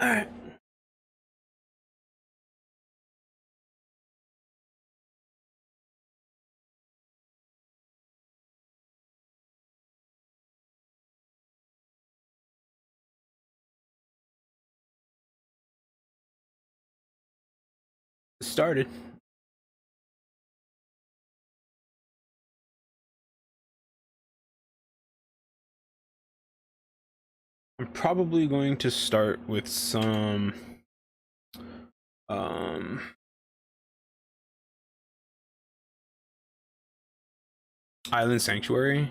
All right. Started. I'm probably going to start with some um Island Sanctuary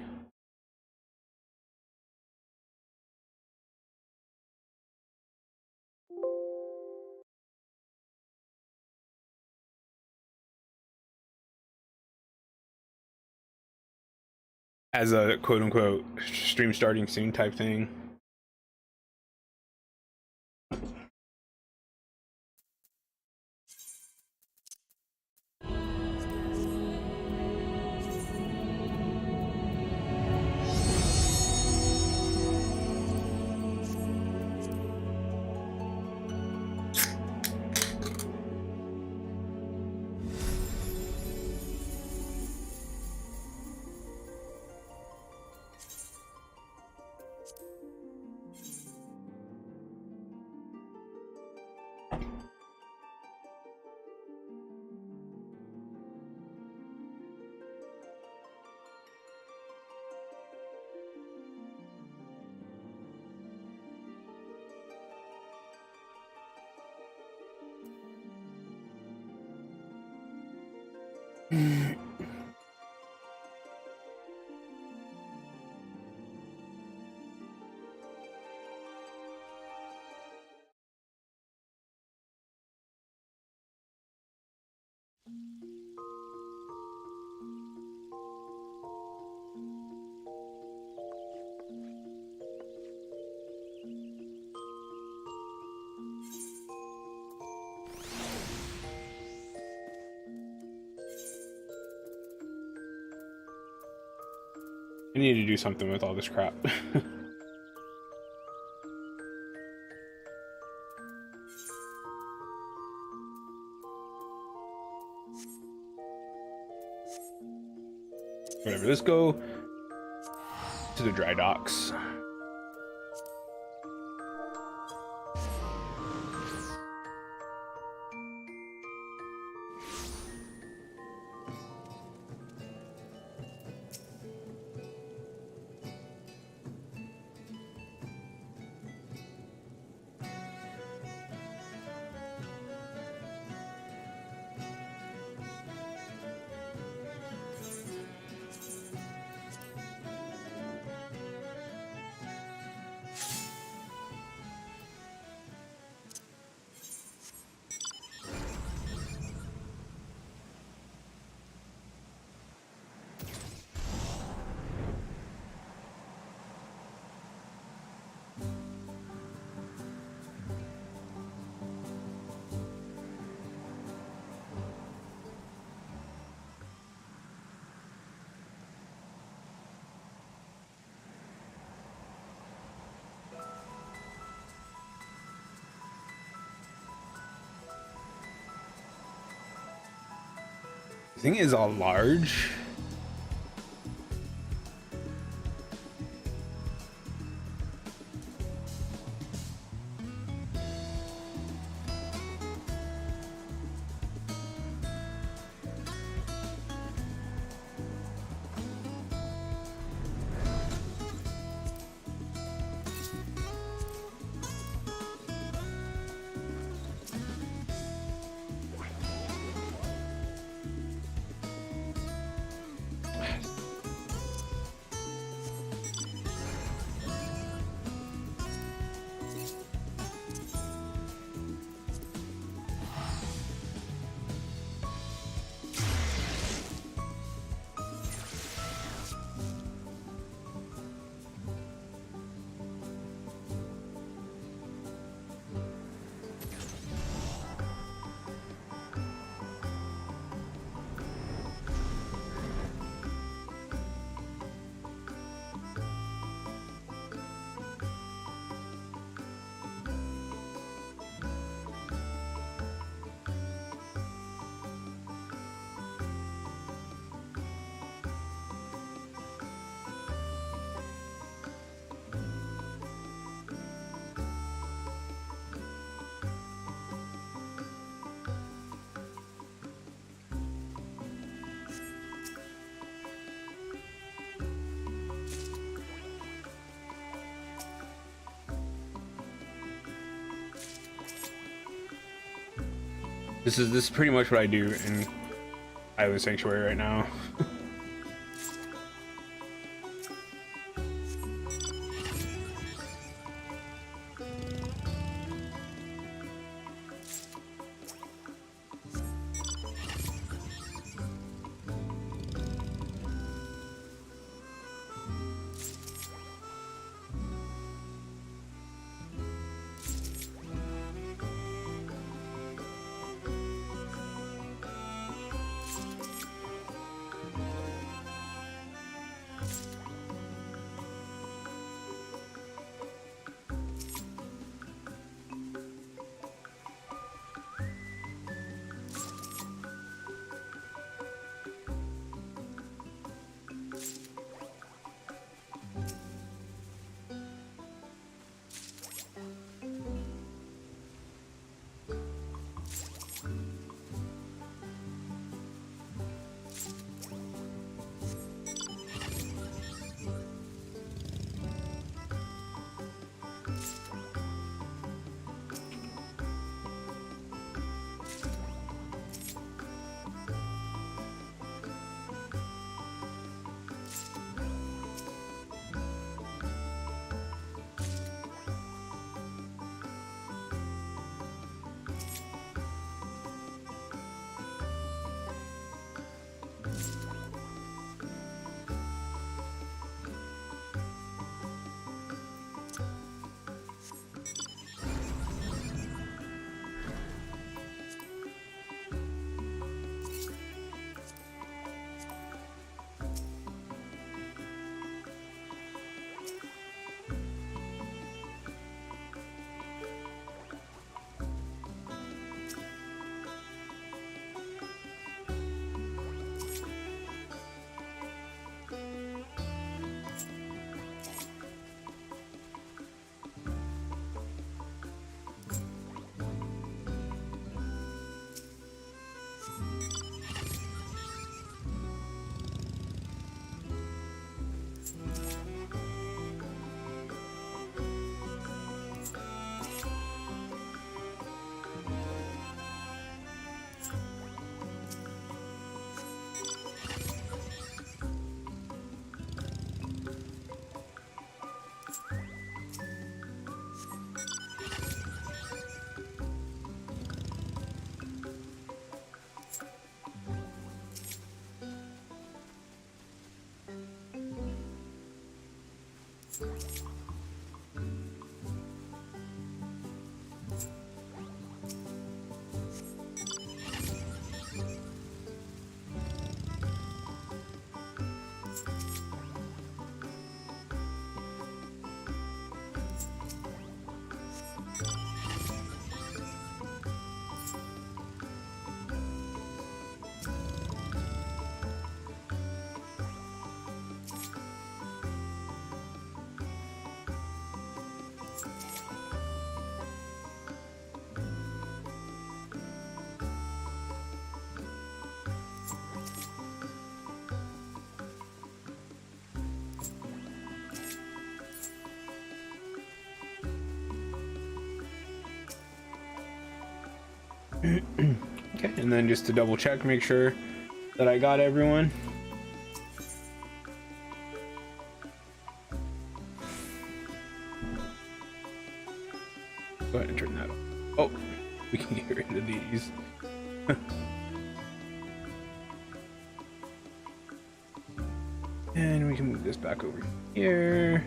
as a quote unquote stream starting soon type thing. I need to do something with all this crap. Whatever. Let's go to the dry docks. The thing is all large. This is pretty much what I do in Island Sanctuary right now. Okay, and then just to double check, make sure that I got everyone. Go ahead and turn that off. Oh, we can get rid of these. And we can move this back over here.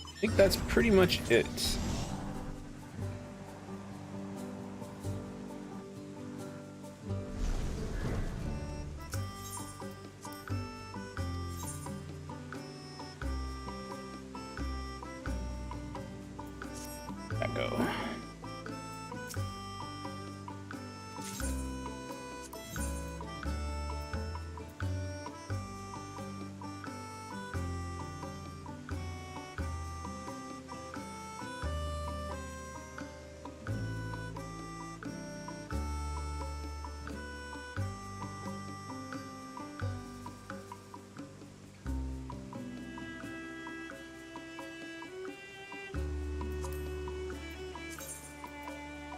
I think that's pretty much it.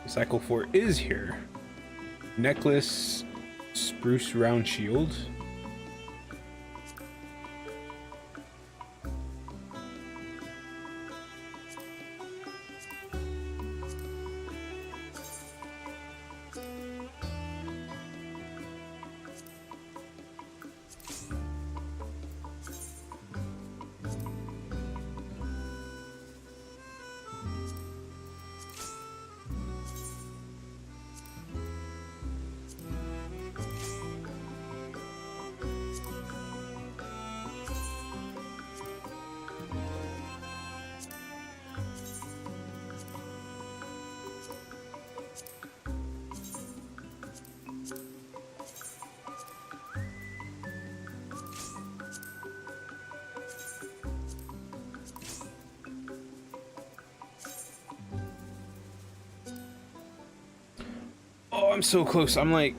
Cycle 4 is here. Necklace, spruce round shield. Oh, I'm so close. I'm like,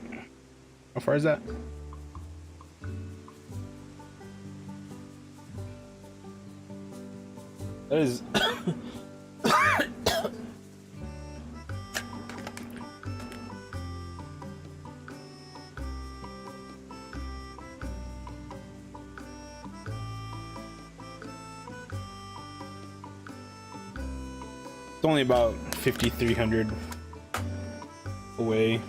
how far is that? That is it's only about 5,300 away,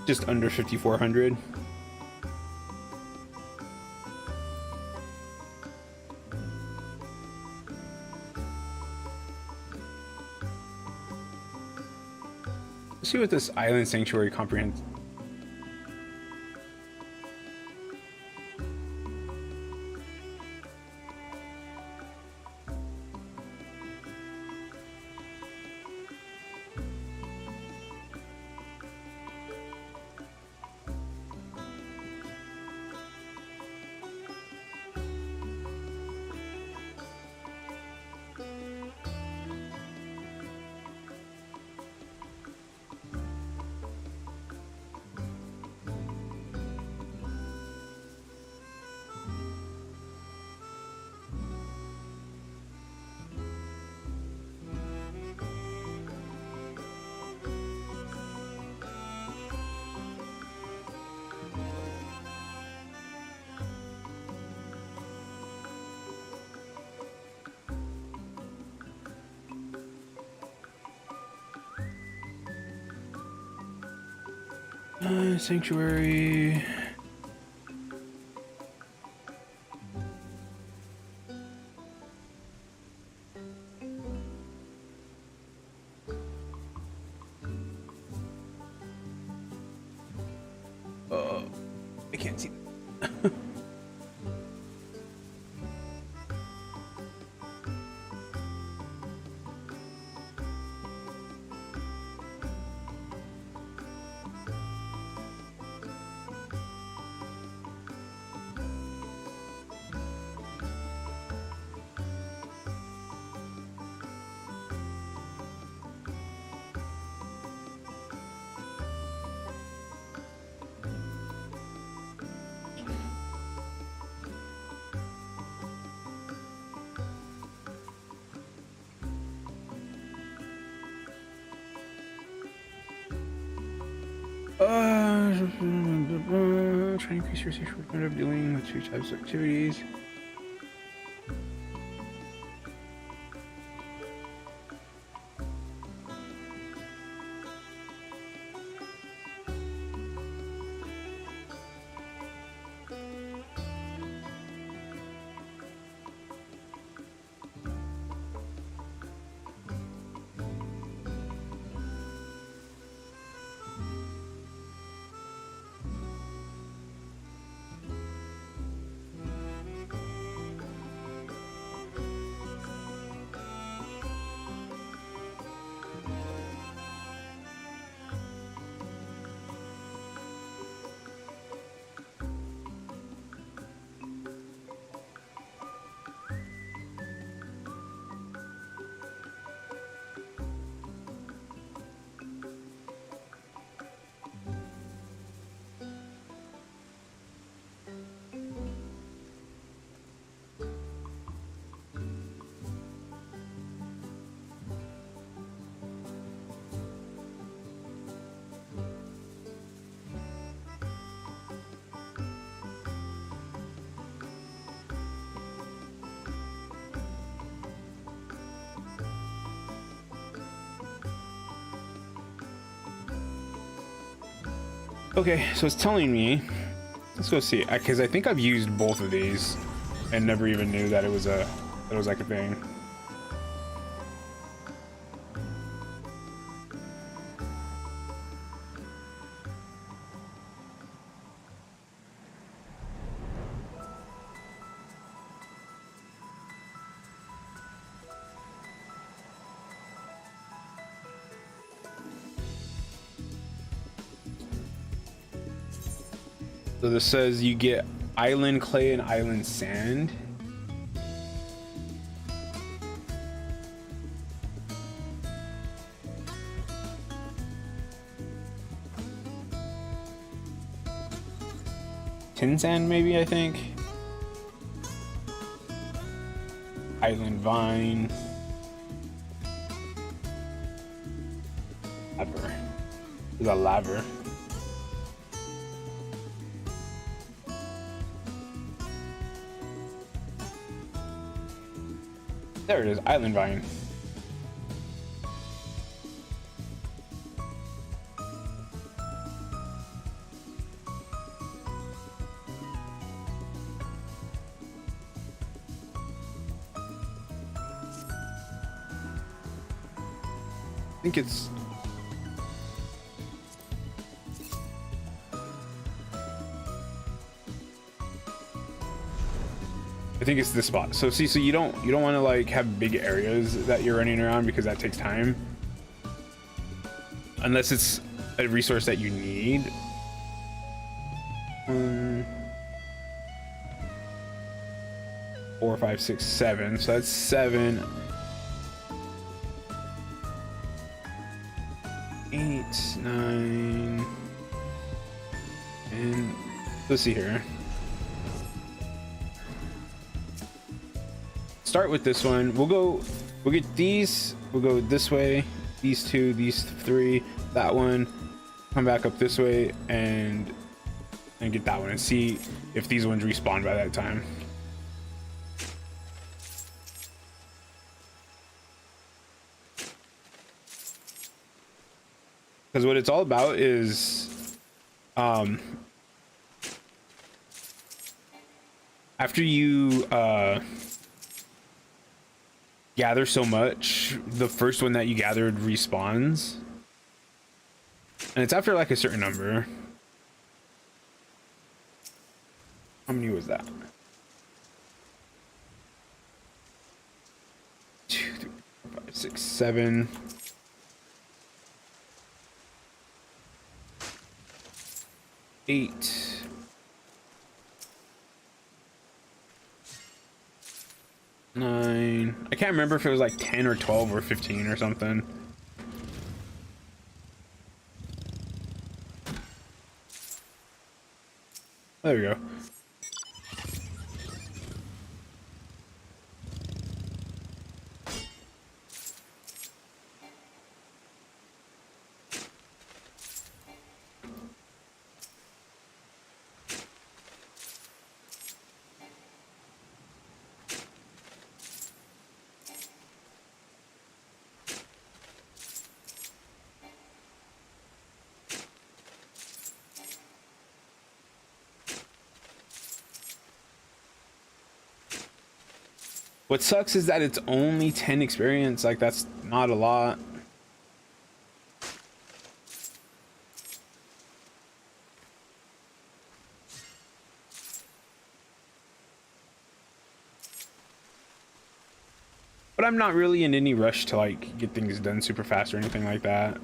just under 5,400. Let's see what this island sanctuary comprehends. Sanctuary. I can't see. Try to increase your sexual limit of dealing with two types of activities. Okay, so it's telling me, let's go see, because I think I've used both of these and never even knew that it was like a thing. So this says you get island clay and island sand. Tin sand, maybe, I think. Island vine. Laver. There's a laver. There it is, island vine. I think it's this spot. So see, so you don't want to like have big areas that you're running around because that takes time. Unless it's a resource that you need. 4, 5, 6, 7. So that's 7. 8, 9, and let's see here. Start with this one. We'll get these. We'll go this way. These 2, these 3, that one. Come back up this way and get that one and see if these ones respawn by that time. Because what it's all about is, after you gather so much, the first one that you gathered respawns, and it's after like a certain number. How many was that? 2, 3, 4, 5, 6, 7. 8. 9. I can't remember if it was like 10 or 12 or 15 or something. There we go. What sucks is that it's only 10 experience. Like, that's not a lot. But I'm not really in any rush to like get things done super fast or anything like that.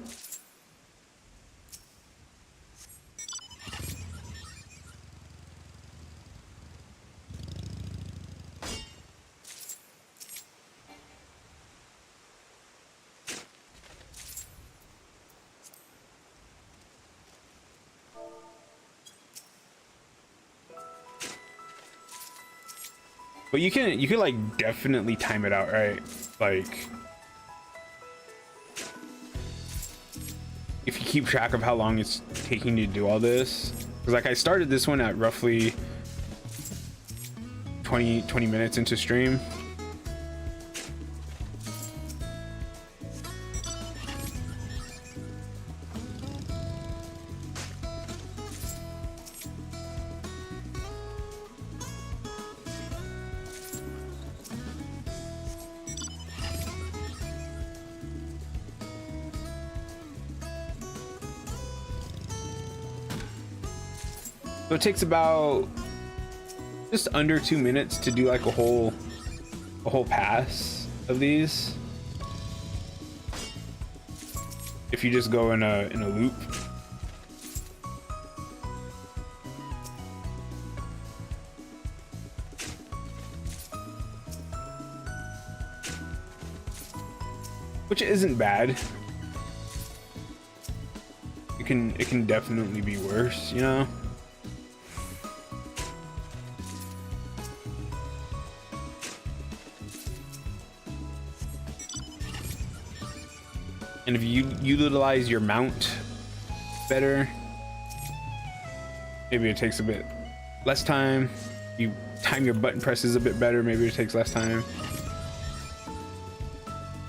But you can like definitely time it out, right? Like, if you keep track of how long it's taking to do all this, because like I started this one at roughly 20 minutes into stream. So it takes about just under 2 minutes to do like a whole pass of these. If you just go in a loop. Which isn't bad. It can definitely be worse, you know? And if you utilize your mount better, maybe it takes a bit less time. You time your button presses a bit better, maybe it takes less time.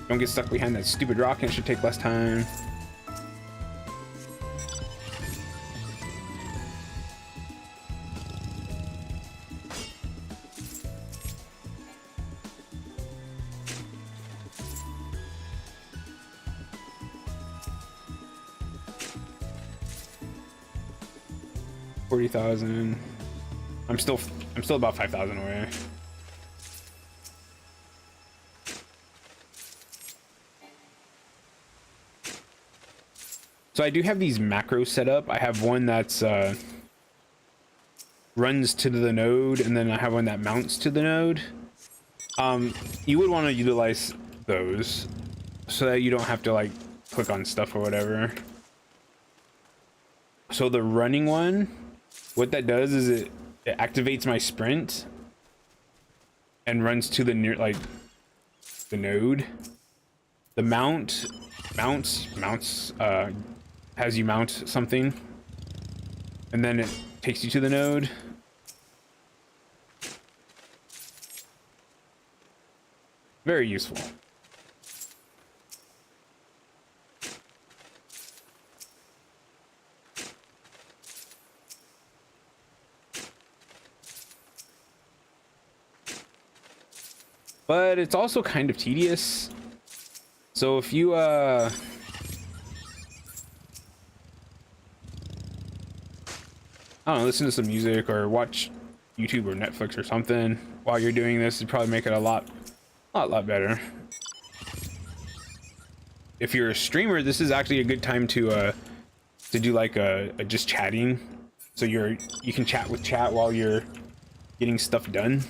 Don't get stuck behind that stupid rock, and it should take less time. $40,000. I'm still about 5,000 away. So I do have these macros set up. I have one that's runs to the node, and then I have one that mounts to the node. You would want to utilize those so that you don't have to like click on stuff or whatever. So the running one, what that does is it activates my sprint and runs to the near, like, the node. The mounts has you mount something, and then it takes you to the node. Very useful. But it's also kind of tedious. So if you I don't know, listen to some music or watch YouTube or Netflix or something while you're doing this, it'd probably make it a lot better. If you're a streamer, this is actually a good time to do like a just chatting. So you can chat with chat while you're getting stuff done.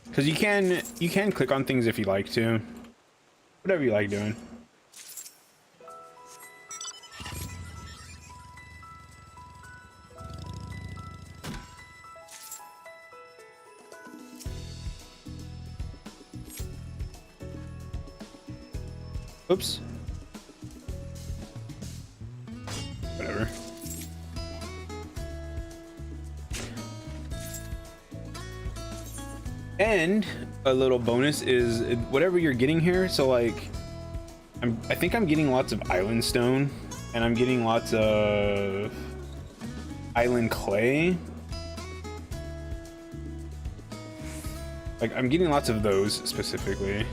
Because you can click on things if you like to. Whatever you like doing. Oops. Whatever. And a little bonus is whatever you're getting here. So like, I think I'm getting lots of island stone, and I'm getting lots of island clay. Like, I'm getting lots of those specifically.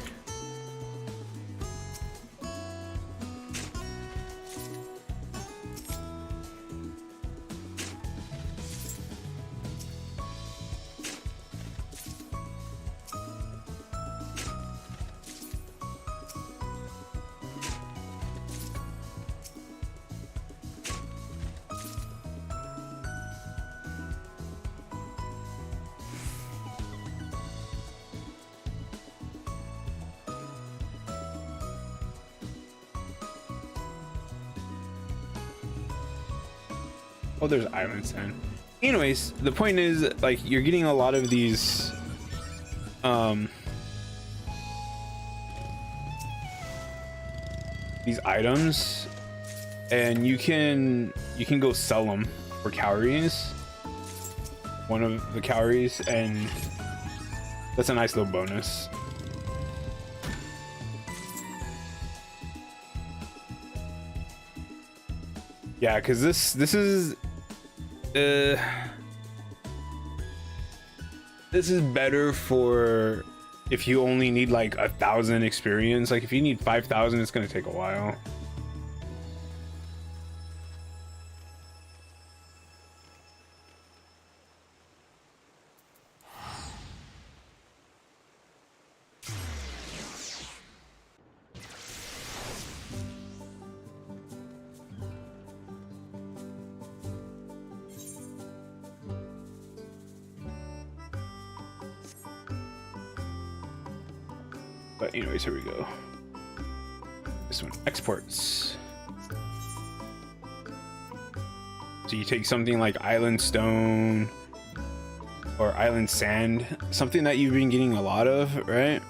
Oh, there's islands then. Anyways, the point is, like, you're getting a lot of these these items, and you can go sell them for calories, one of the calories, and that's a nice little bonus. Yeah, because this is better for if you only need like 1,000 experience. Like if you need 5,000, it's gonna take a while. But anyways, here we go. This one, exports. So you take something like island stone or island sand, something that you've been getting a lot of, right?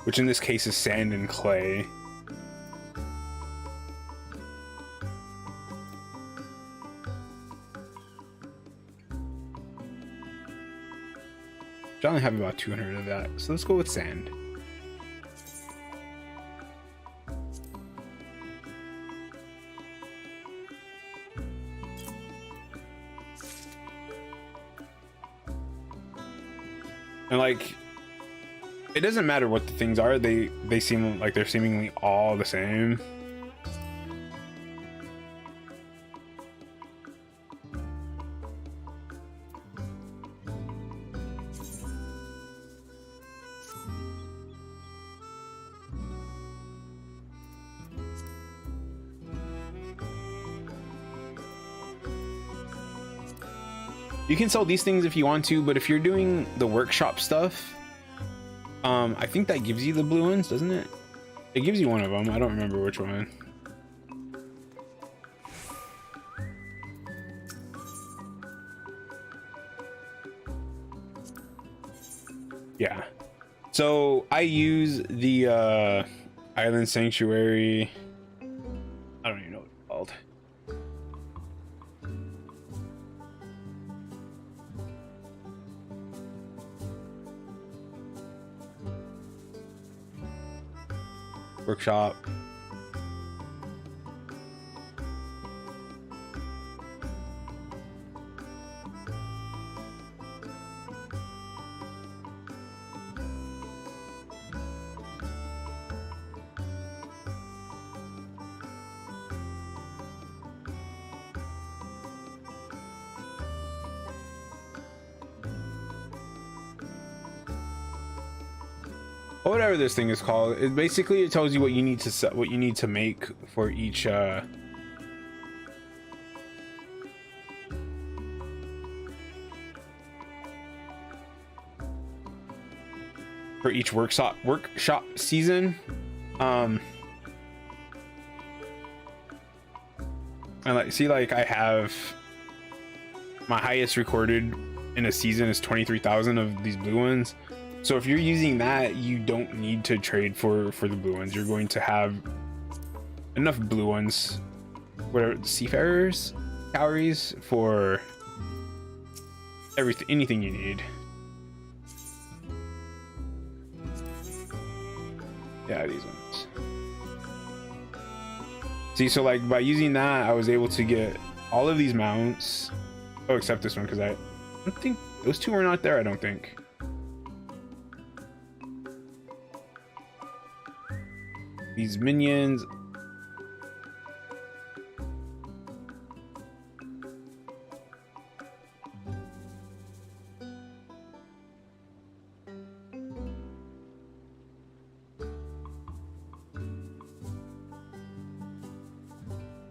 Which in this case is sand and clay. I only have about 200 of that, so let's go with sand. And like, it doesn't matter what the things are, they seem like they're seemingly all the same. You can sell these things if you want to, but if you're doing the workshop stuff, I think that gives you the blue ones, doesn't it? It gives you one of them. I don't remember which one. Yeah. So I use the Island Sanctuary. I don't even know what it's called. Workshop. Whatever this thing is called, it basically it tells you what you need to set, what you need to make for each workshop season. And like, see, like I have my highest recorded in a season is 23,000 of these blue ones. So if you're using that, you don't need to trade for the blue ones. You're going to have enough blue ones, whatever, seafarers calories for everything, anything you need. Yeah, these ones. See, so like by using that, I was able to get all of these mounts. Oh, except this one, because I don't think those two were not there. I don't think. These minions.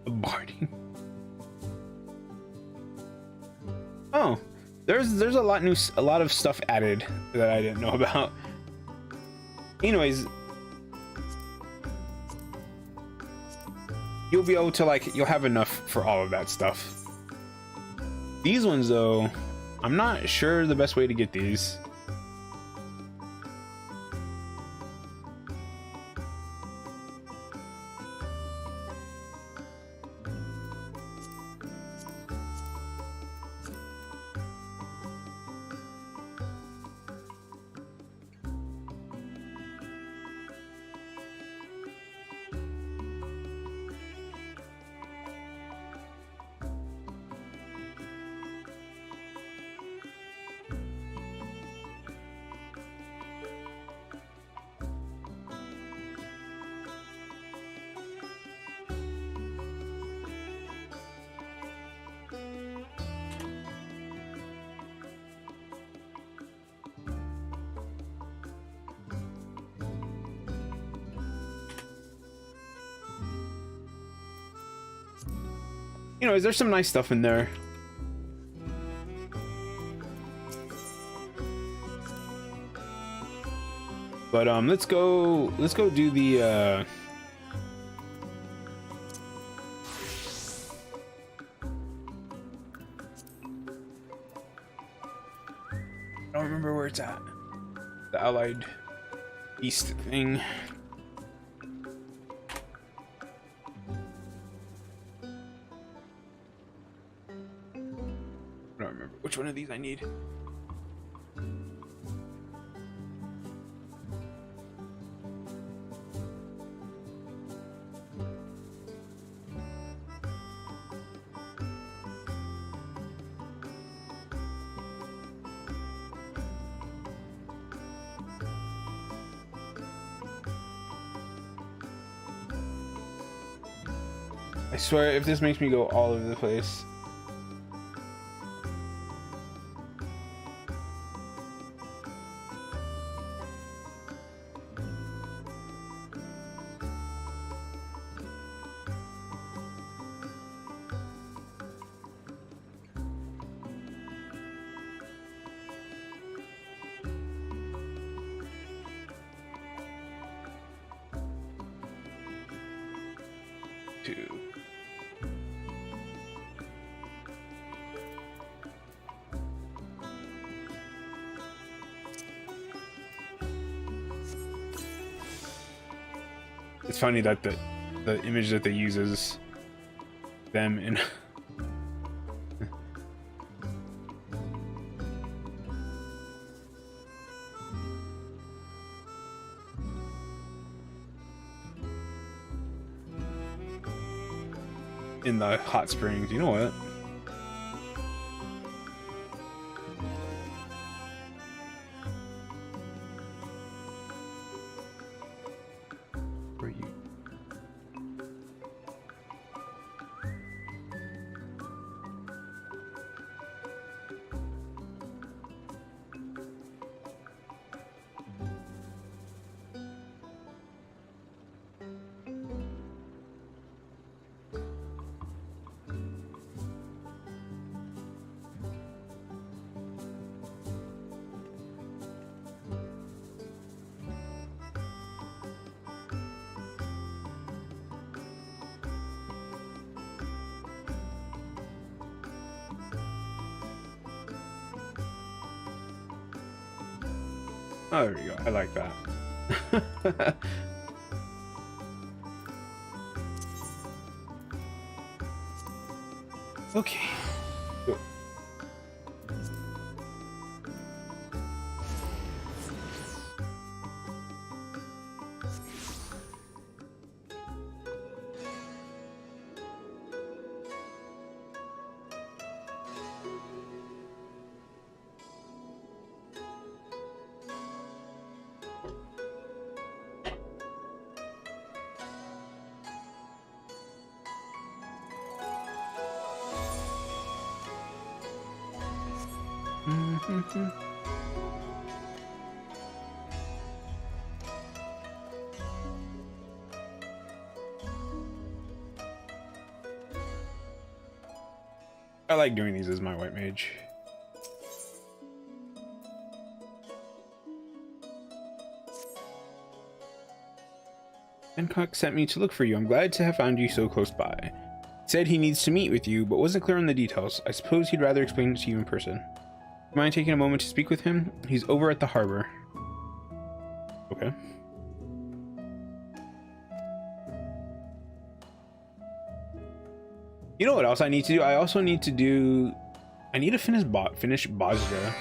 Barding. Oh, there's a lot of stuff added that I didn't know about. Anyways, you'll be able to you'll have enough for all of that stuff. These ones though, I'm not sure the best way to get these. You know, there's some nice stuff in there. But let's go do the I don't remember where it's at. The Allied Beast thing. I don't remember which one of these I need. I swear, if this makes me go all over the place. Two. It's funny that the image that they use is them in in the hot springs. You know what? Where are you? Oh, there we go. I like that. Okay. Go. I like doing these as my white mage. Hancock sent me to look for you. I'm glad to have found you so close by. He said he needs to meet with you, but wasn't clear on the details. I suppose he'd rather explain it to you in person. Mind taking a moment to speak with him? He's over at the harbor. Okay. You know what else I need to do? I also need to do... I need to finish Bajra.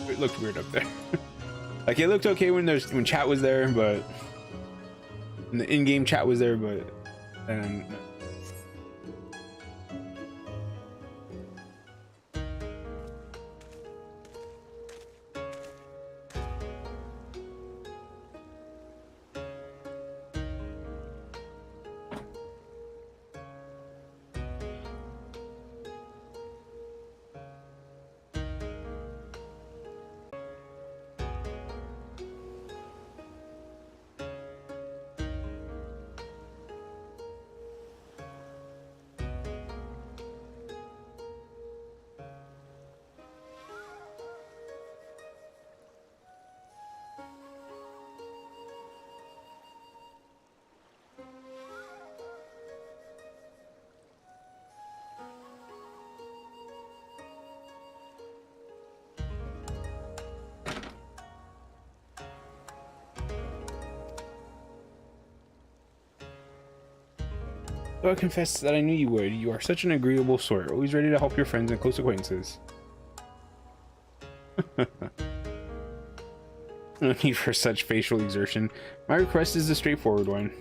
It looked weird up there. Like it looked okay when chat was there, but when the in-game chat was there, but then so I confess that I knew you would. You are such an agreeable sort, always ready to help your friends and close acquaintances. No need for such facial exertion. My request is a straightforward one.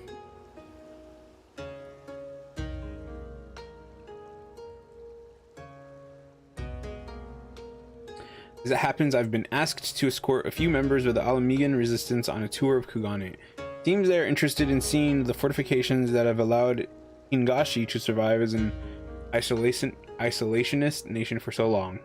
As it happens, I've been asked to escort a few members of the Alamegan resistance on a tour of Kugane. Seems they're interested in seeing the fortifications that have allowed Ingashi to survive as an isolationist nation for so long.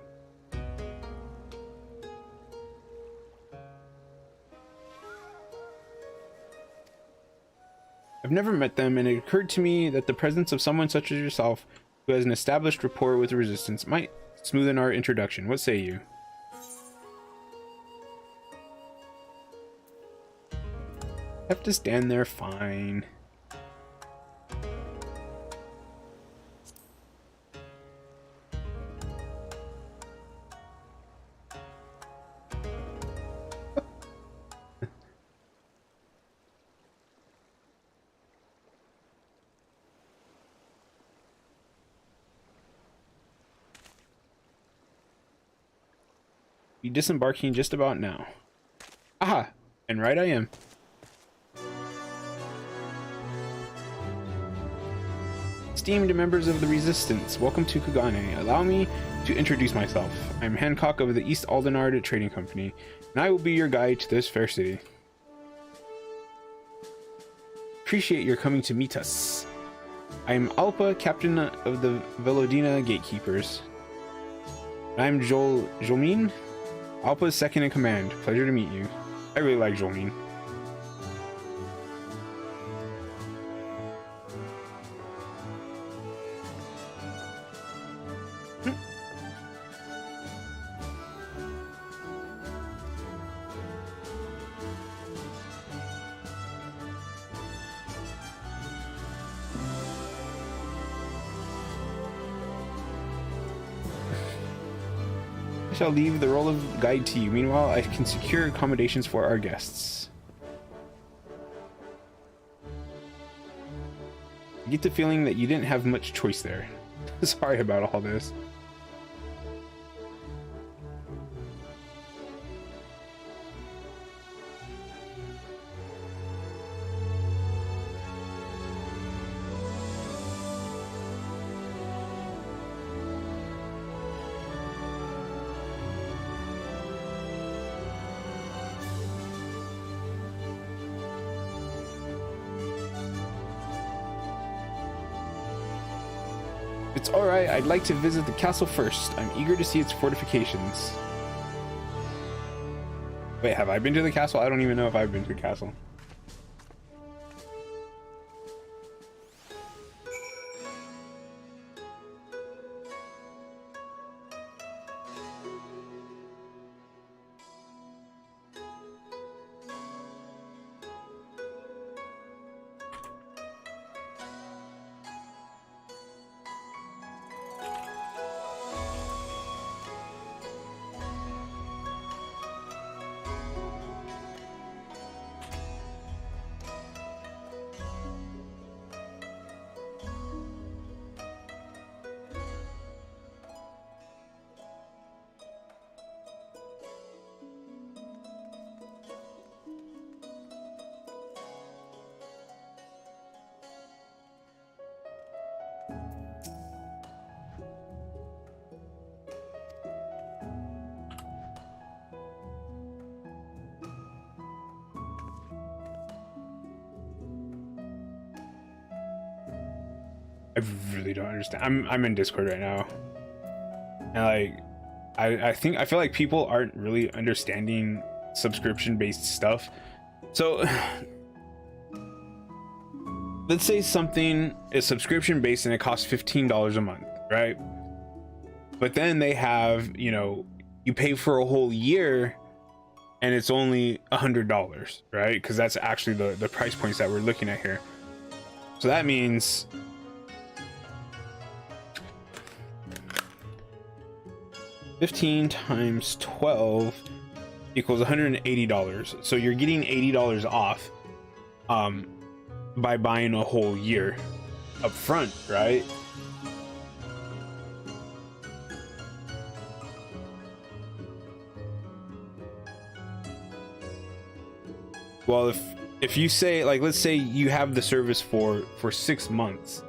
I've never met them, and it occurred to me that the presence of someone such as yourself, who has an established rapport with the resistance, might smoothen our introduction. What say you? Have to stand there, fine. Be disembarking just about now. Aha! And right I am. Esteemed members of the Resistance, welcome to Kugane. Allow me to introduce myself. I'm Hancock of the East Aldenard Trading Company, and I will be your guide to this fair city. Appreciate your coming to meet us. I am Alpa, captain of the Velodina Gatekeepers. I'm Jolmin, Alpa's second in command. Pleasure to meet you. I really like Jolmin. I'll leave the role of guide to you. Meanwhile, I can secure accommodations for our guests. I get the feeling that you didn't have much choice there. Sorry about all this. It's alright, I'd like to visit the castle first. I'm eager to see its fortifications. Wait, have I been to the castle? I don't even know if I've been to the castle. I really don't understand. I'm in Discord right now, and like I feel like people aren't really understanding subscription based stuff. So let's say something is subscription based and it costs $15 a month, right? But then they have, you know, you pay for a whole year and it's only $100, right? Because that's actually the price points that we're looking at here. So that means $15 times 12 equals $180. So you're getting $80 off by buying a whole year up front, right? Well, if you say, like, let's say you have the service for 6 months,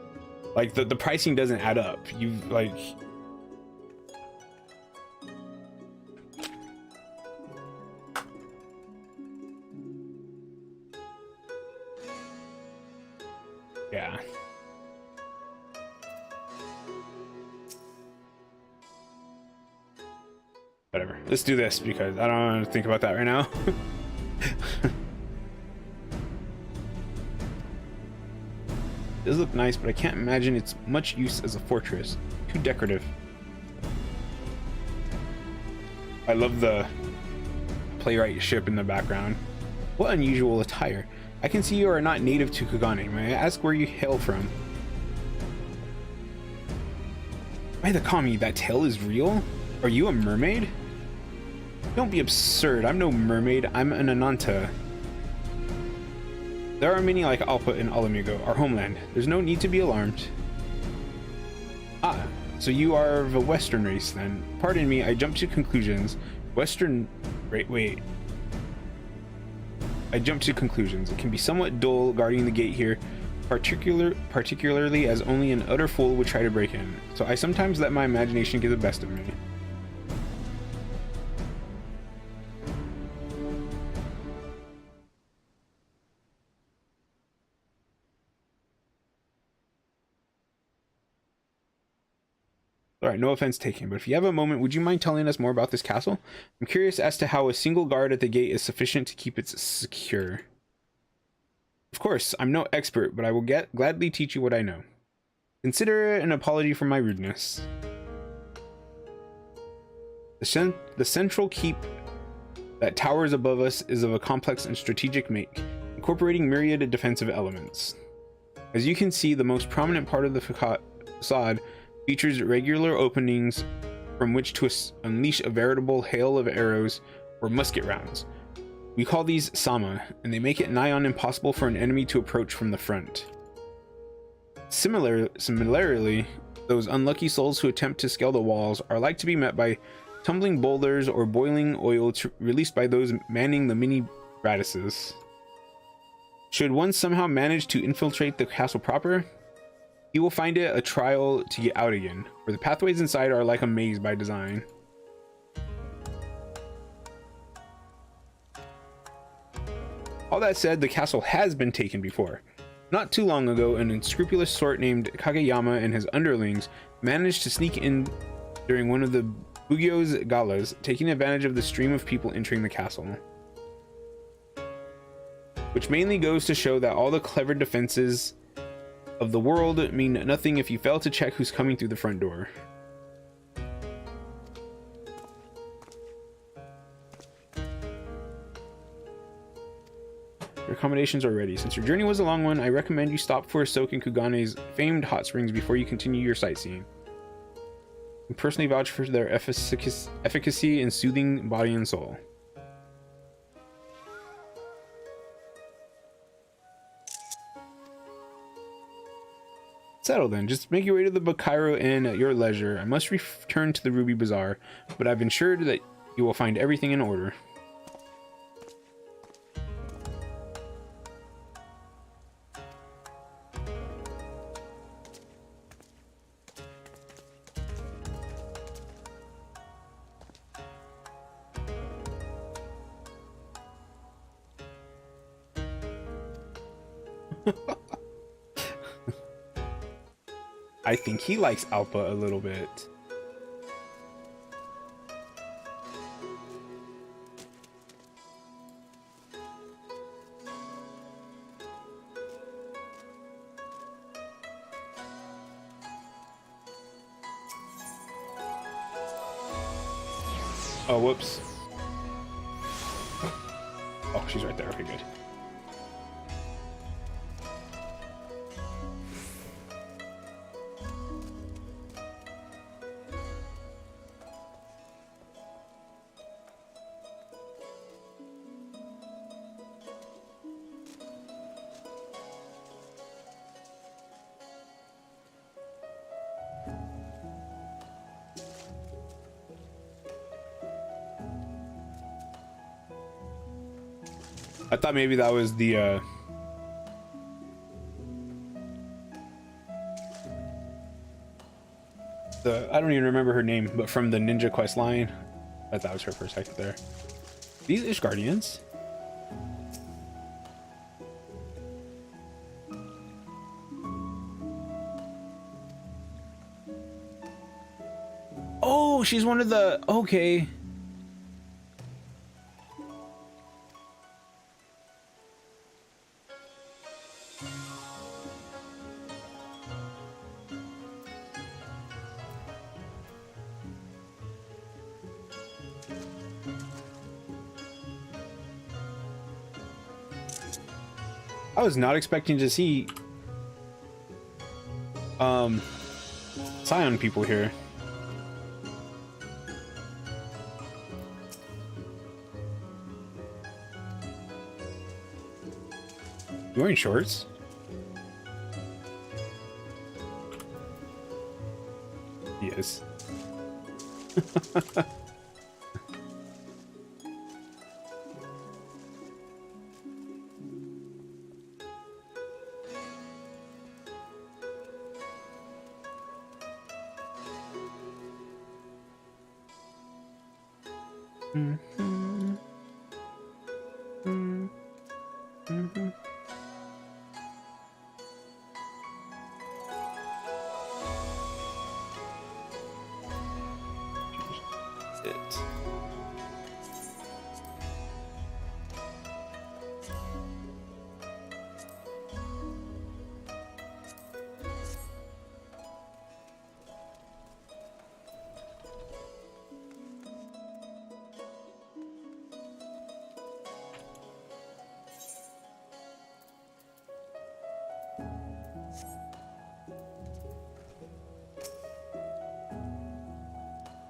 like the pricing doesn't add up. You like, yeah. Whatever. Let's do this because I don't want to think about that right now. It does look nice, but I can't imagine it's much use as a fortress. Too decorative. I love the playwright ship in the background. What unusual attire. I can see you are not native to Kugane. May I ask where you hail from? By the kami, that tail is real? Are you a mermaid? Don't be absurd. I'm no mermaid. I'm an Ananta. There are many like Alpha in Alamigo, our homeland. There's no need to be alarmed. Ah, so you are of a Western race then. Pardon me, I jumped to conclusions. Western... Wait. I jumped to conclusions. It can be somewhat dull guarding the gate here, particularly as only an utter fool would try to break in. So I sometimes let my imagination get the best of me. Alright, no offense taken, but if you have a moment, would you mind telling us more about this castle? I'm curious as to how a single guard at the gate is sufficient to keep it secure. Of course, I'm no expert, but I will gladly teach you what I know. Consider it an apology for my rudeness. The central keep that towers above us is of a complex and strategic make, incorporating myriad defensive elements. As you can see, the most prominent part of the facade features regular openings from which to unleash a veritable hail of arrows or musket rounds. We call these sama, and they make it nigh on impossible for an enemy to approach from the front. Similarly, those unlucky souls who attempt to scale the walls are like to be met by tumbling boulders or boiling oil released by those manning the mini radiuses. Should one somehow manage to infiltrate the castle proper, you will find it a trial to get out again, for the pathways inside are like a maze by design. All that said, the castle has been taken before. Not too long ago, an unscrupulous sort named Kageyama and his underlings managed to sneak in during one of the Bugyo's galas, taking advantage of the stream of people entering the castle. Which mainly goes to show that all the clever defenses of the world mean nothing if you fail to check who's coming through the front door. Your accommodations are ready. Since your journey was a long one, I recommend you stop for a soak in Kugane's famed hot springs before you continue your sightseeing. I personally vouch for their efficacy in soothing body and soul. Settle then. Just make your way to the Bakairo Inn at your leisure. I must return to the Ruby Bazaar, but I've ensured that you will find everything in order. I think he likes Alpa a little bit. Oh, whoops. Oh, she's right there. Okay, good. I thought maybe that was the I don't even remember her name, but from the Ninja Quest line. I thought that was her for a second there. These Ish Guardians. Oh, she's one of the... Okay. I was not expecting to see Scion people here. You wearing shorts? He is.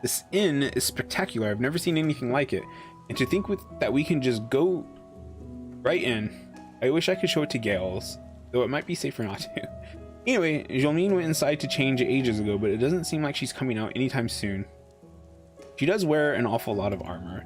This inn is spectacular. I've never seen anything like it. And to think that we can just go right in. I wish I could show it to Gales, though it might be safer not to. Anyway, Jolene went inside to change ages ago, but it doesn't seem like she's coming out anytime soon. She does wear an awful lot of armor.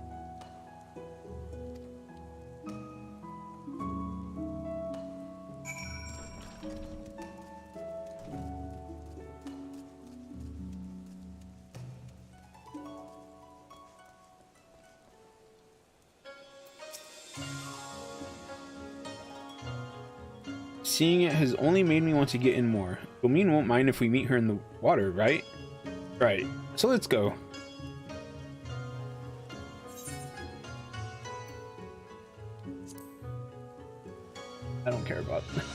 Seeing it has only made me want to get in more. Jolene won't mind if we meet her in the water, right? Right. So let's go. I don't care about that.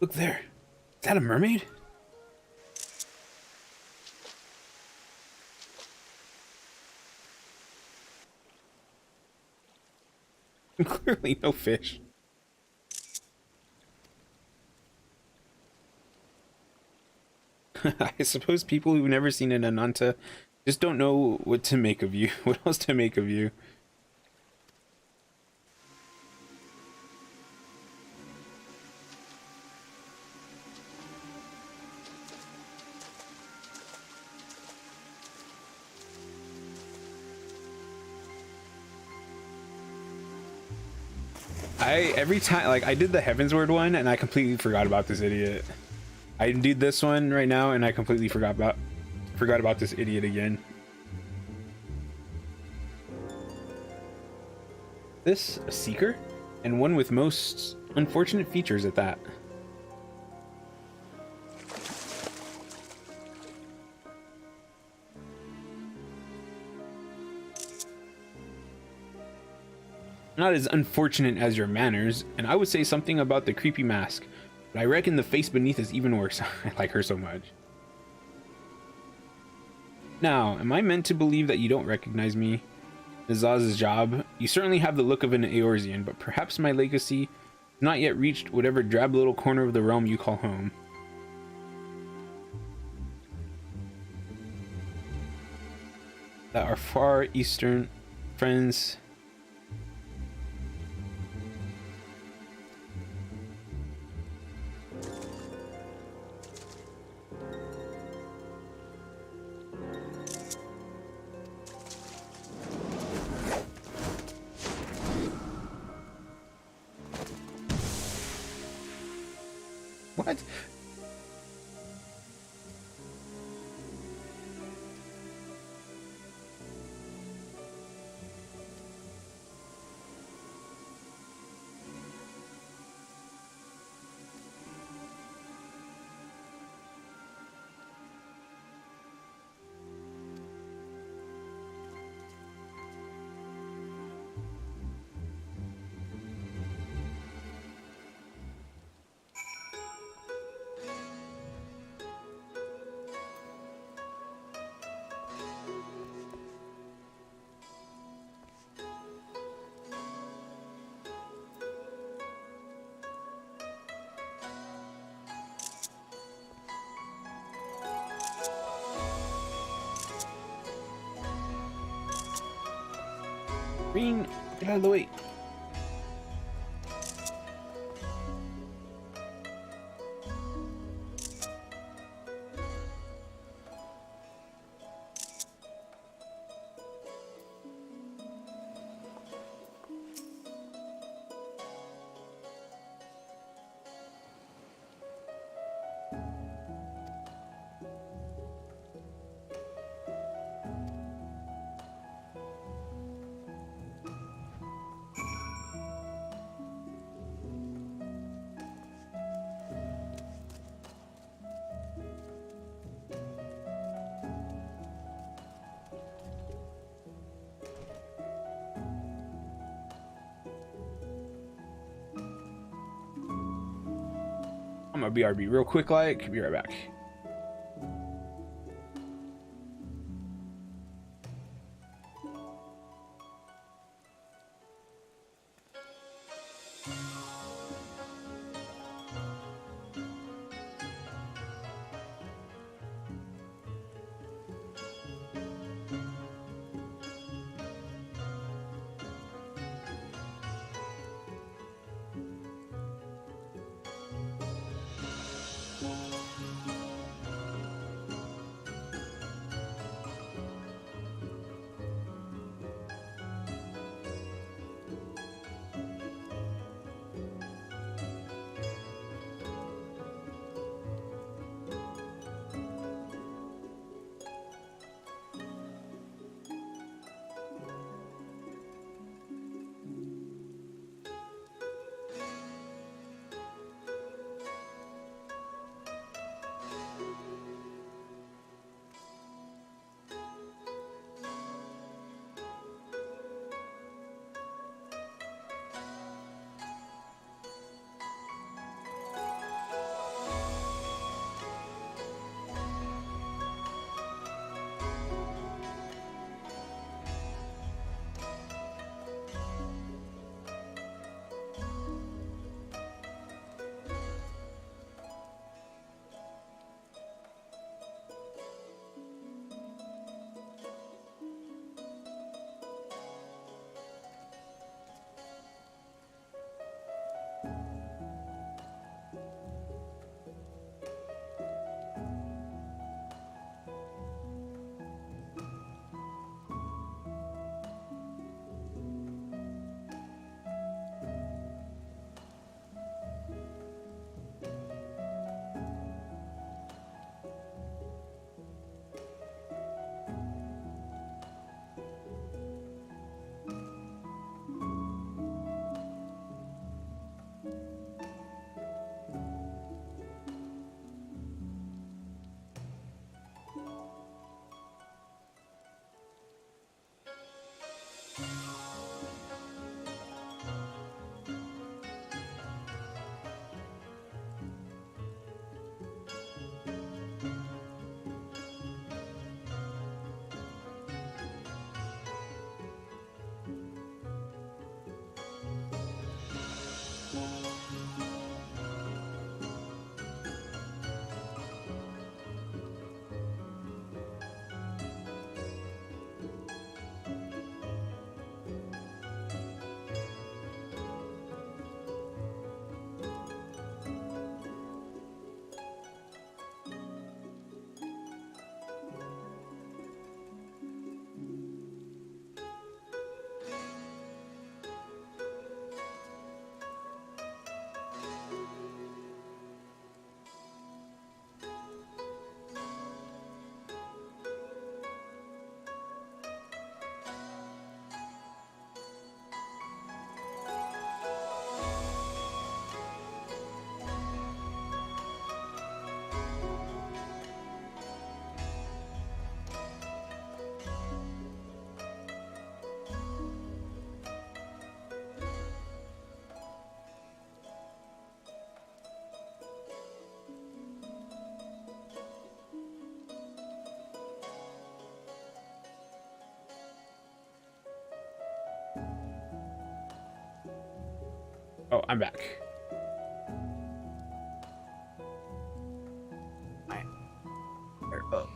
Look there. Is that a mermaid? Clearly no fish. I suppose people who've never seen an Ananta just don't know what to make of you. What else to make of you? Every time, like, I did the Heavensward one and I completely forgot about this idiot. I did this one right now and I completely forgot about this idiot again. This a seeker, and one with most unfortunate features at that. Not as unfortunate as your manners, and I would say something about the creepy mask, but I reckon the face beneath is even worse. I like her so much. Now, am I meant to believe that you don't recognize me? Nazaz's job. You certainly have the look of an Eorzean, but perhaps my legacy has not yet reached whatever drab little corner of the realm you call home. That our far eastern friends... What? Green, get out of the way. I'm gonna BRB real quick, like, be right back. Oh, I'm back. Alright. We're up.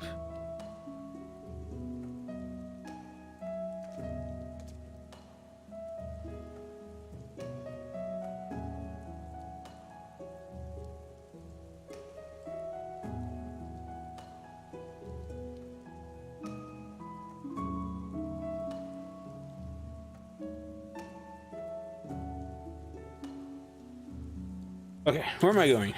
Okay, where am I going?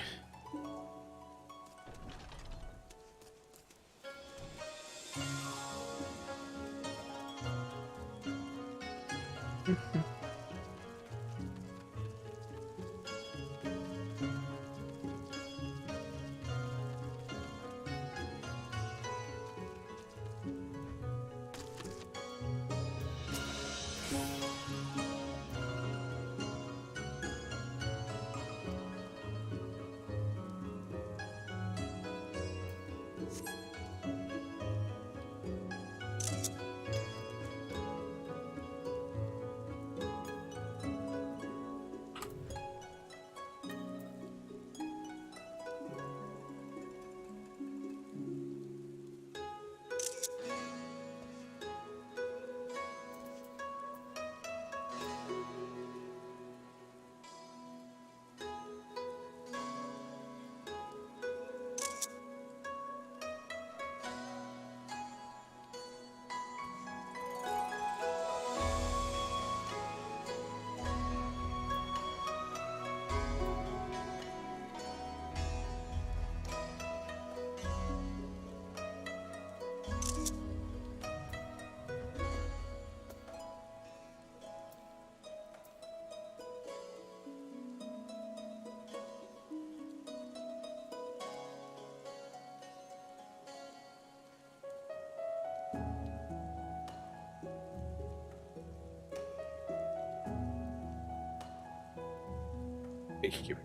Thank you.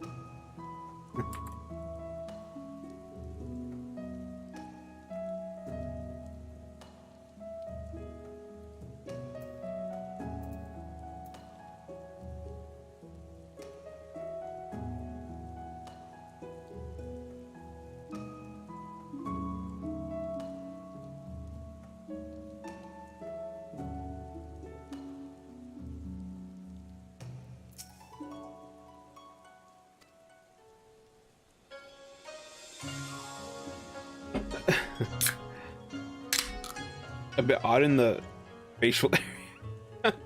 A bit odd in the facial area.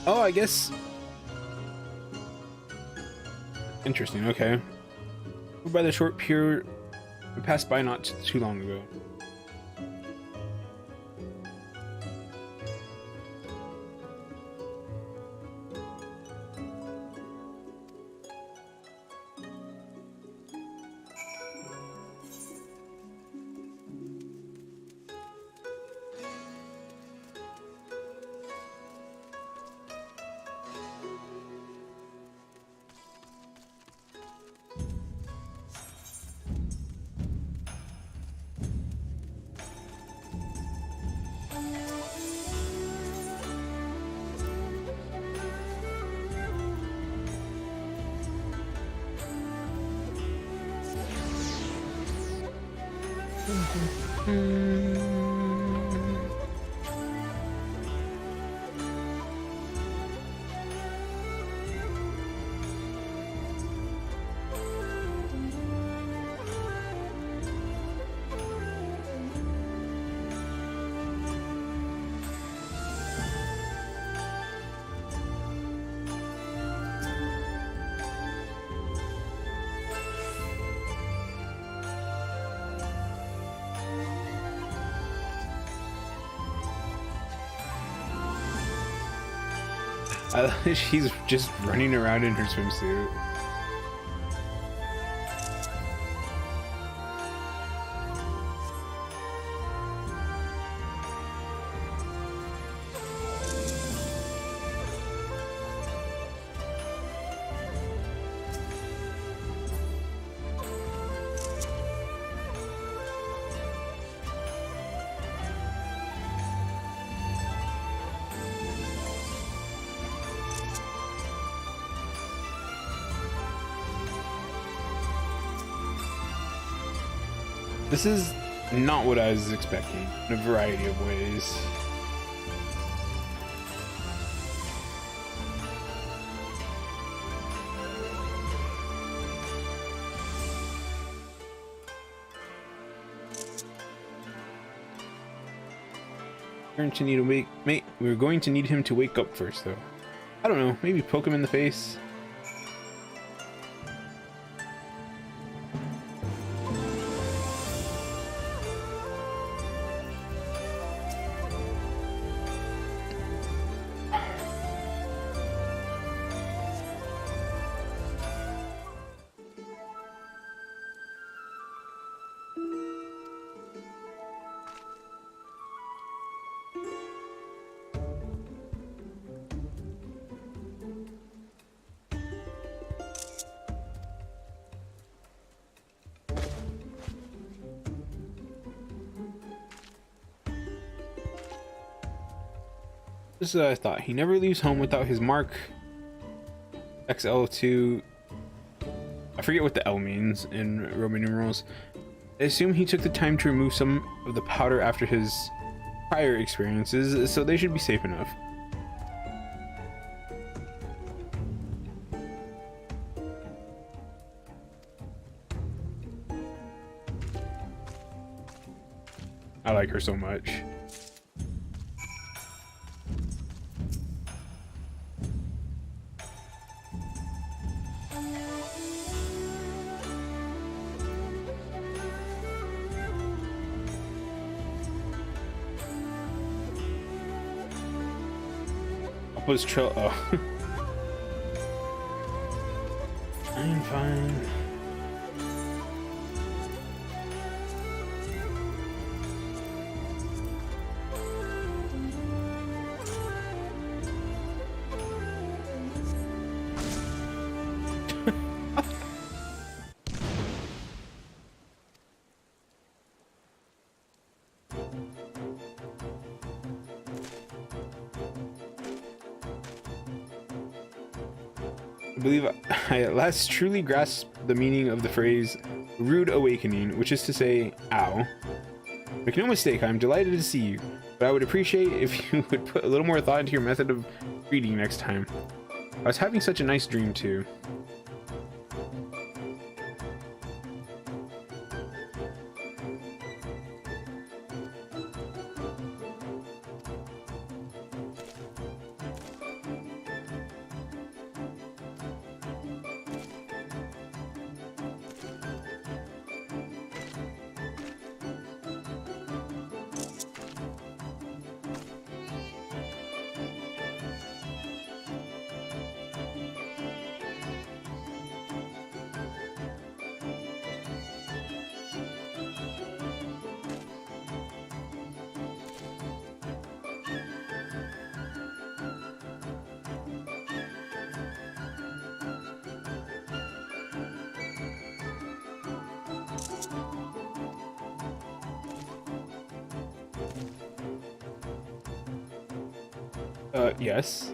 Oh, I guess. Interesting, okay. By the short pier, we passed by not too long ago. She's just running around in her swimsuit. This is not what I was expecting in a variety of ways. We're going to need we're going to need him to wake up first, though. I don't know. Maybe poke him in the face. Just as I thought. He never leaves home without his mark. XL2. I forget what the L means in Roman numerals. I assume he took the time to remove some of the powder after his prior experiences, so they should be safe enough. I like her so much. Was chill. Oh. I'm fine. I believe I at last truly grasped the meaning of the phrase rude awakening, which is to say, ow. Make no mistake, I'm delighted to see you, but I would appreciate if you would put a little more thought into your method of greeting next time. I was having such a nice dream too. Yes.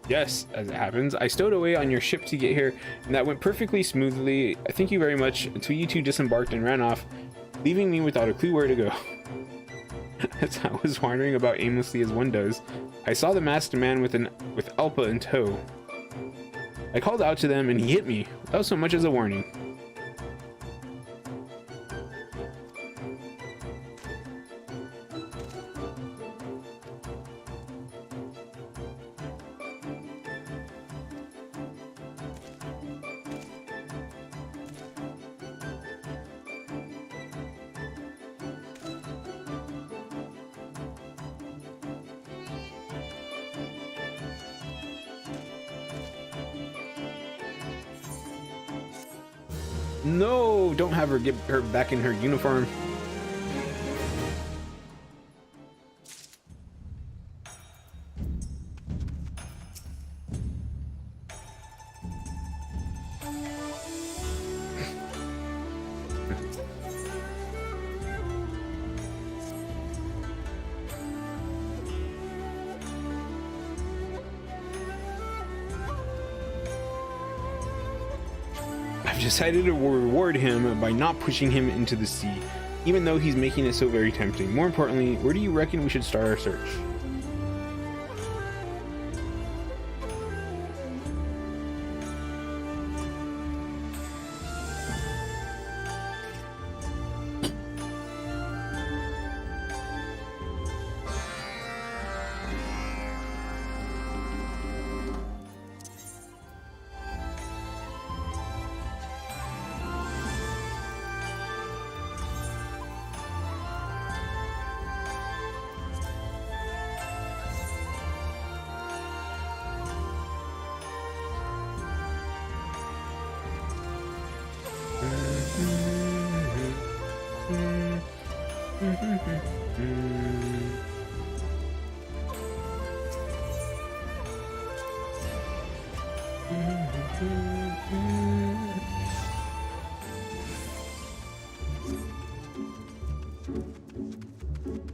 Yes, as it happens. I stowed away on your ship to get here, and that went perfectly smoothly. Thank you very much, until you two disembarked and ran off, leaving me without a clue where to go. As I was wandering about aimlessly as one does, I saw the masked man with Alpa in tow. I called out to them, and he hit me, without so much as a warning. No, don't have her get her back in her uniform. I've decided to reward him by not pushing him into the sea. even though he's making it so very tempting. More importantly, where do you reckon we should start our search?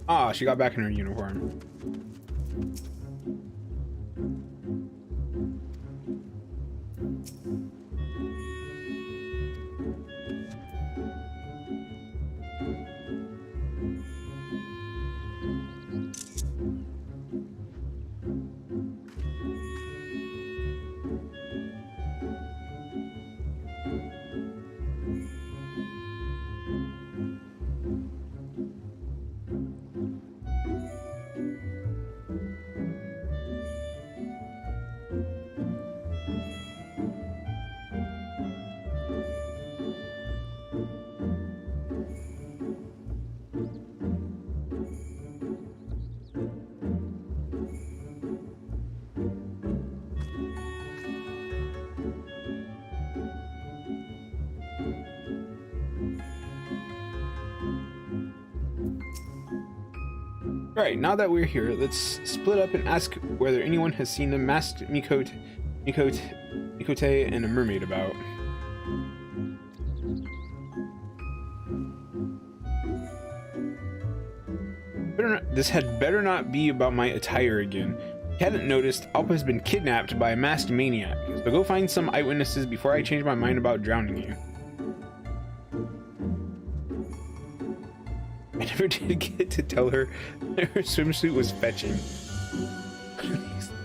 Ah, she got back in her uniform. Alright, now that we're here, let's split up and ask whether anyone has seen a masked Mikote and a mermaid about. This had better not be about my attire again. If you hadn't noticed, Alpa has been kidnapped by a masked maniac, so go find some eyewitnesses before I change my mind about drowning you. I never did get to tell her that her swimsuit was fetching.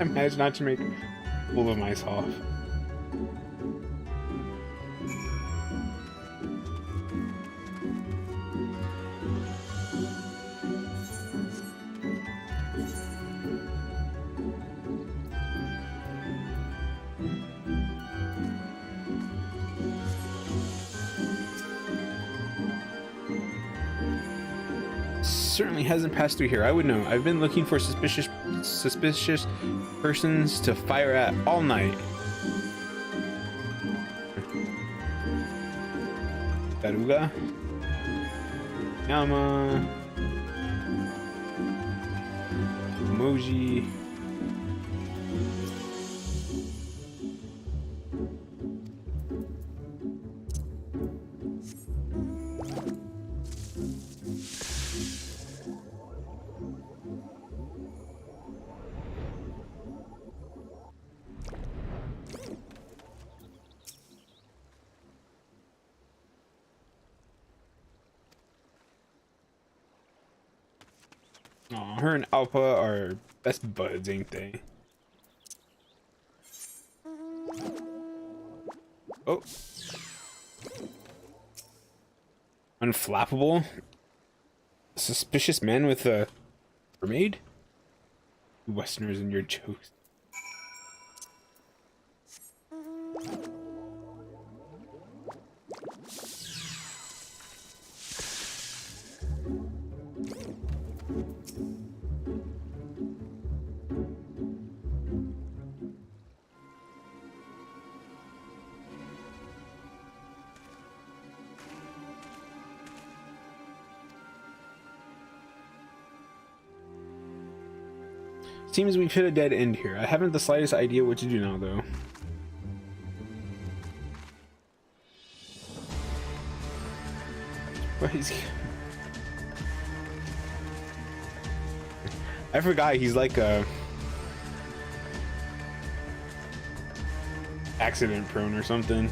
I managed not to make a fool of myself. Certainly hasn't passed through here. I would know. I've been looking for suspicious persons to fire at all night. Garuga, Yama, Emoji. Aw, her and Alpha are best buds, ain't they? Oh. Unflappable? Suspicious man with a mermaid? Westerners in your jokes. Seems we've hit a dead end here. I haven't the slightest idea what to do now, though. What is he? I forgot he's like a accident prone or something.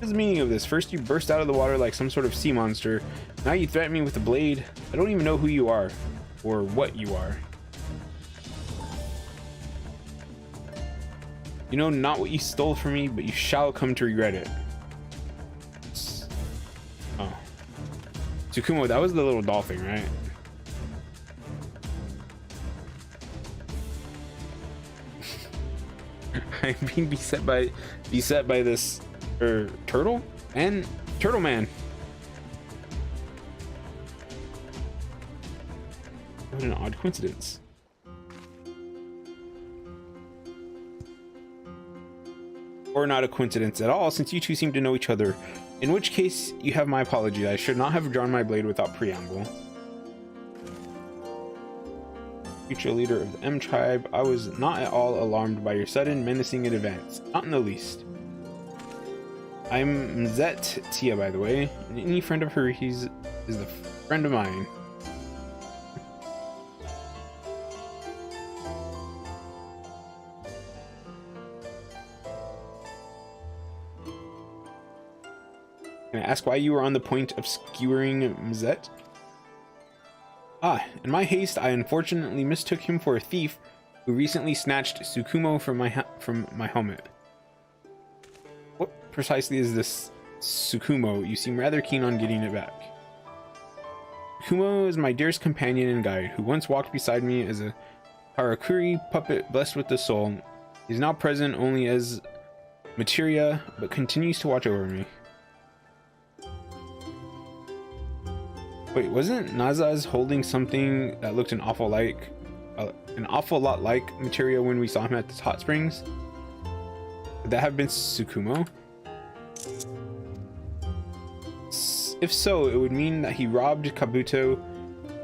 is the meaning of this? First you burst out of the water like some sort of sea monster. Now you threaten me with a blade. I don't even know who you are. Or what you are. You know not what you stole from me, but you shall come to regret it. Oh. Tsukumo, that was the little doll thing, right? I'm being beset by this turtle and turtle man. What an odd coincidence. Or not a coincidence at all, since you two seem to know each other. In which case, you have my apology. I should not have drawn my blade without preamble. Future leader of the M tribe, I was not at all alarmed by your sudden menacing advance. Not in the least. I'm Mzet Tia, by the way, and any friend of her is the friend of mine. Can I ask why you were on the point of skewering Mzet? Ah, in my haste, I unfortunately mistook him for a thief who recently snatched Tsukumo from my helmet. What precisely is this Tsukumo? You seem rather keen on getting it back. Tsukumo is my dearest companion and guide, who once walked beside me as a Harakuri puppet blessed with the soul. He is now present only as materia, but continues to watch over me. Wait, wasn't Nazaz holding something that looked an awful lot like materia when we saw him at the hot springs? Could that have been Tsukumo? If so, it would mean that he robbed Kabuto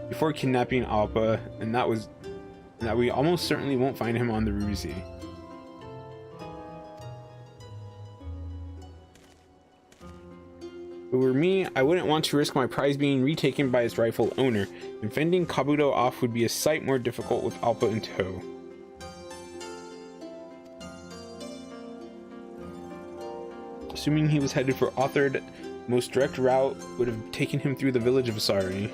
before kidnapping Alpa, and that we almost certainly won't find him on the Ruby Sea. If it were me, I wouldn't want to risk my prize being retaken by its rightful owner, and fending Kabuto off would be a sight more difficult with Alpa in tow. Assuming he was headed for Authored, the most direct route would have taken him through the village of Asari.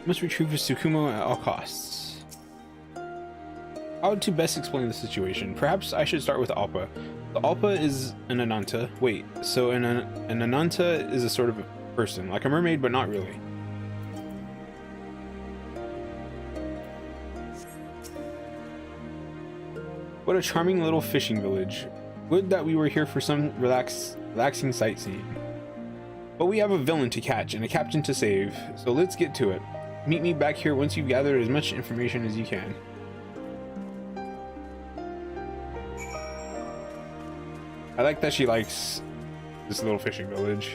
Must retrieve Tsukumo at all costs. How to best explain the situation? Perhaps I should start with Alpa. The Alpa is an Ananta. Wait, so an Ananta is a sort of a person, like a mermaid, but not really. What a charming little fishing village. Would that we were here for some relaxing sightseeing. But we have a villain to catch and a captain to save, so let's get to it. Meet me back here once you've gathered as much information as you can. I like that she likes this little fishing village.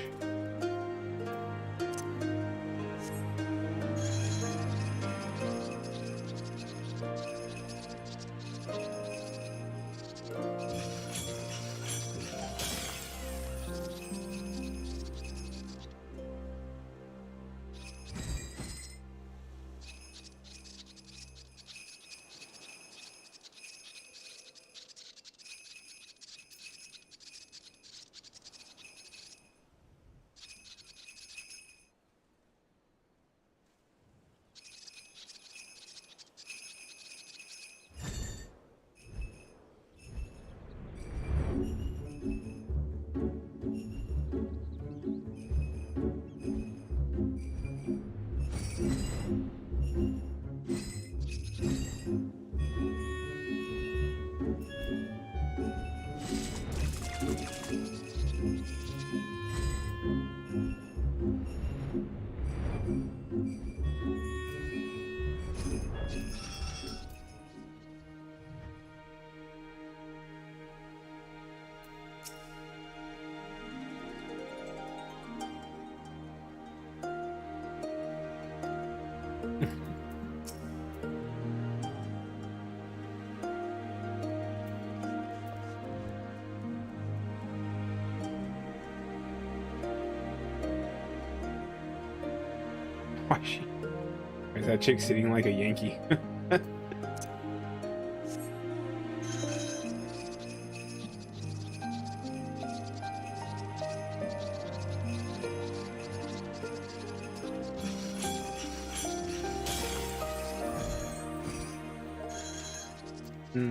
Why is that chick sitting like a Yankee?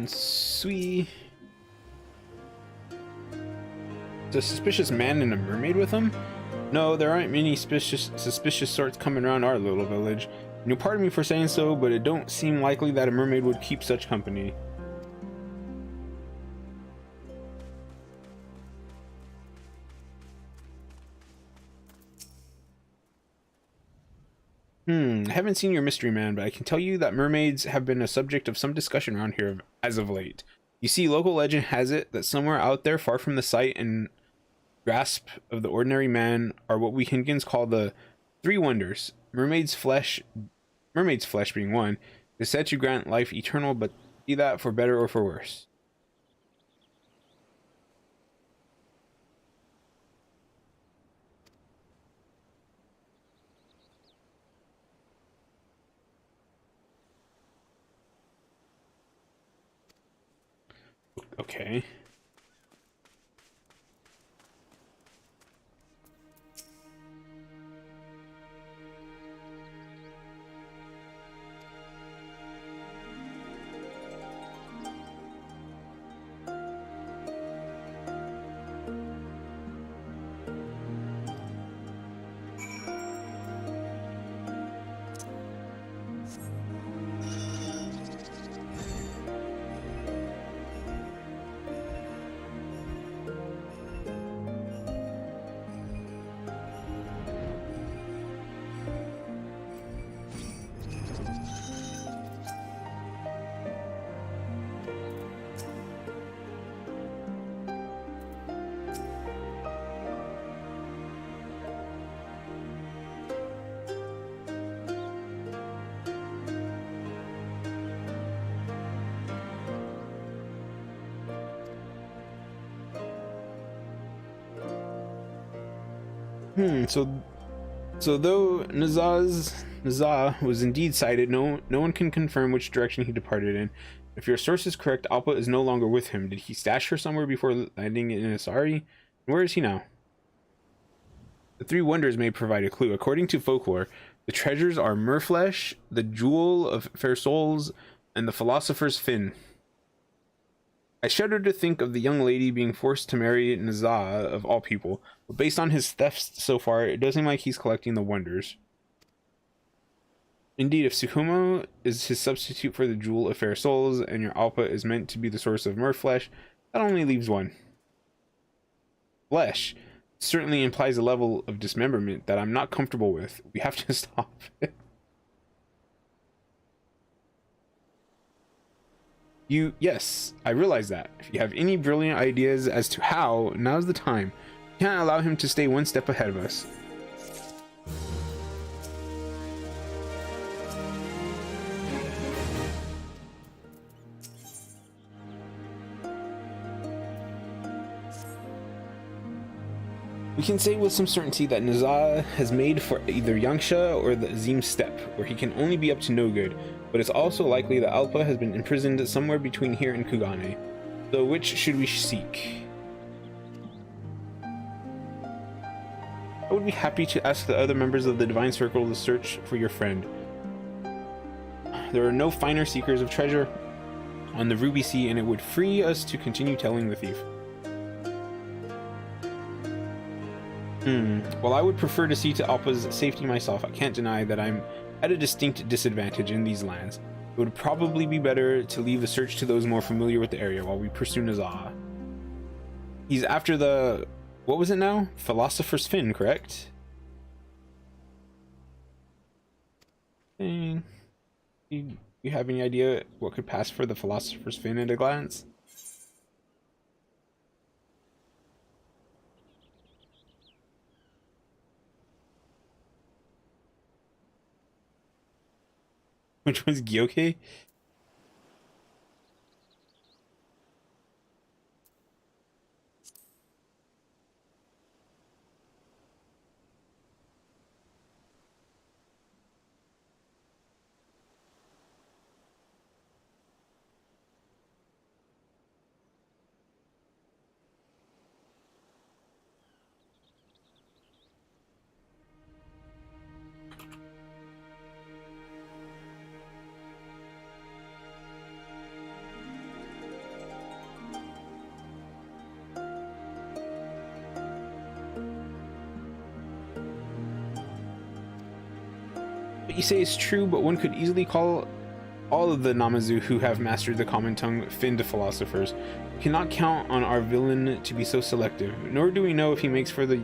Sweet. The suspicious man and a mermaid with him? No, there aren't many suspicious sorts coming around our little village. And you'll pardon me for saying so, but it don't seem likely that a mermaid would keep such company. I haven't seen your mystery man, but I can tell you that mermaids have been a subject of some discussion around here as of late. You see, local legend has it that somewhere out there, far from the sight and grasp of the ordinary man, are what we Hingans call the three wonders. Mermaid's flesh being one, is said to grant life eternal, but be that for better or for worse. Okay. So though Nazah was indeed sighted, no one can confirm which direction he departed in. If your source is correct, Alpa is no longer with him. Did he stash her somewhere before landing in Asari? Where is he now? The three wonders may provide a clue. According to folklore, the treasures are Merflesh, the jewel of fair souls, and the philosopher's fin. I shudder to think of the young lady being forced to marry Nazah of all people, but based on his thefts so far, it does seem like he's collecting the wonders. Indeed, if Tsukumo is his substitute for the jewel of fair souls, and your Alpa is meant to be the source of Merflesh, that only leaves one. Flesh certainly implies a level of dismemberment that I'm not comfortable with. We have to stop. Yes, I realize that. If you have any brilliant ideas as to how, now's the time. We can't allow him to stay one step ahead of us. We can say with some certainty that Nazaa has made for either Yangsha or the Azim Steppe, where he can only be up to no good, but it's also likely that Alpa has been imprisoned somewhere between here and Kugane. So which should we seek? I would be happy to ask the other members of the Divine Circle to search for your friend. There are no finer seekers of treasure on the Ruby Sea, and it would free us to continue telling the thief. Well, I would prefer to see to Alpa's safety myself. I can't deny that I'm at a distinct disadvantage in these lands. It would probably be better to leave the search to those more familiar with the area while we pursue Nazaa. He's after the... what was it now? Philosopher's Fin, correct? Dang. You have any idea what could pass for the Philosopher's Fin at a glance? Which one's Gyoke? What you say is true, but one could easily call all of the Namazu who have mastered the common tongue Fin philosophers. We cannot count on our villain to be so selective, nor do we know if he makes for the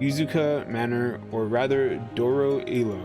Yuzuka Manor, or rather Doro Ilo.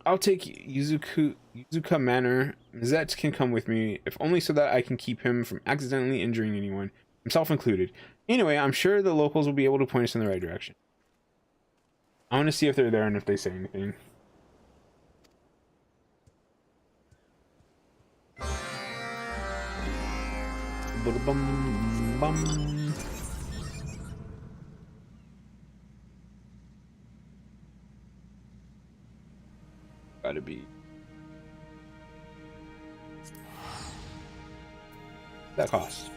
I'll take Yuzuka Manor. Mizet can come with me, if only so that I can keep him from accidentally injuring anyone, himself included. Anyway, I'm sure the locals will be able to point us in the right direction. I want to see if they're there and if they say anything. Bum. Gotta be that cost.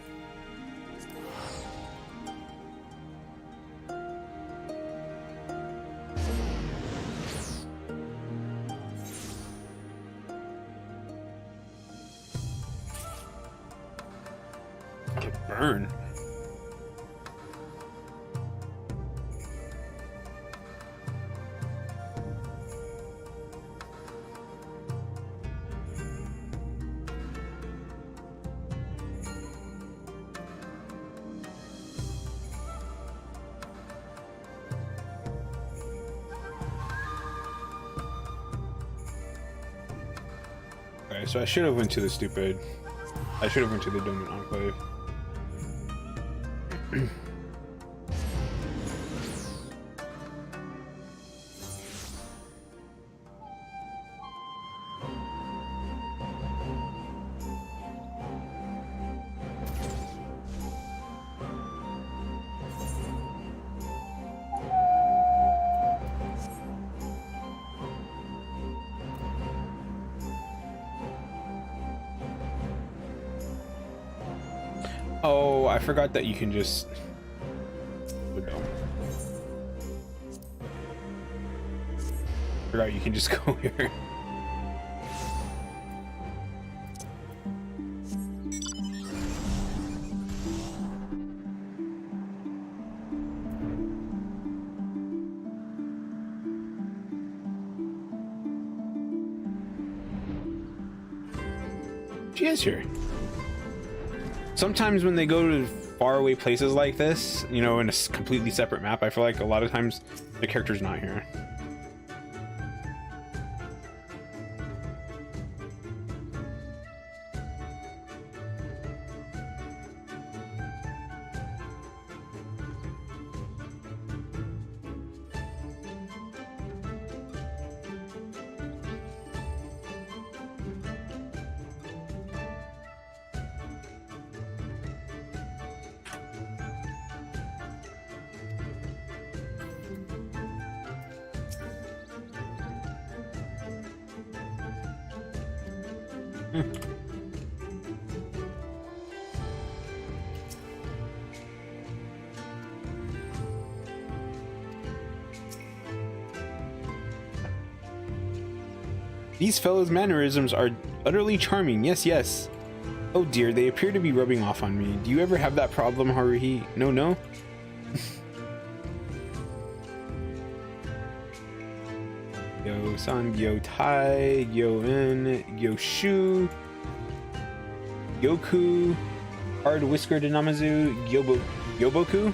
Burn. Okay, so I should have went to the stupid. I should have went to the Doman Enclave. Oh, I forgot that you can just go. Forgot you can just go here. She is here. Sometimes when they go to faraway places like this, you know, in a completely separate map, I feel like a lot of times the character's not here. These fellows' mannerisms are utterly charming. Yes, yes. Oh dear, they appear to be rubbing off on me. Do you ever have that problem, Haruhi? No, no? Yo san, yo tai, yo en, yo shu, yoku, hard whiskered namazu, yoboku.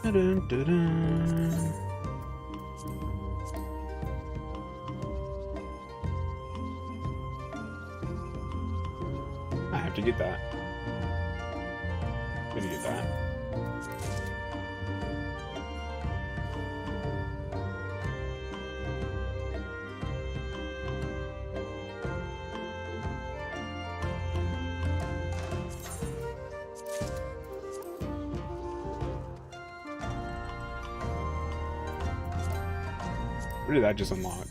Dun, dun, dun. I have to get that. I'm gonna get that. Where did that just unlock?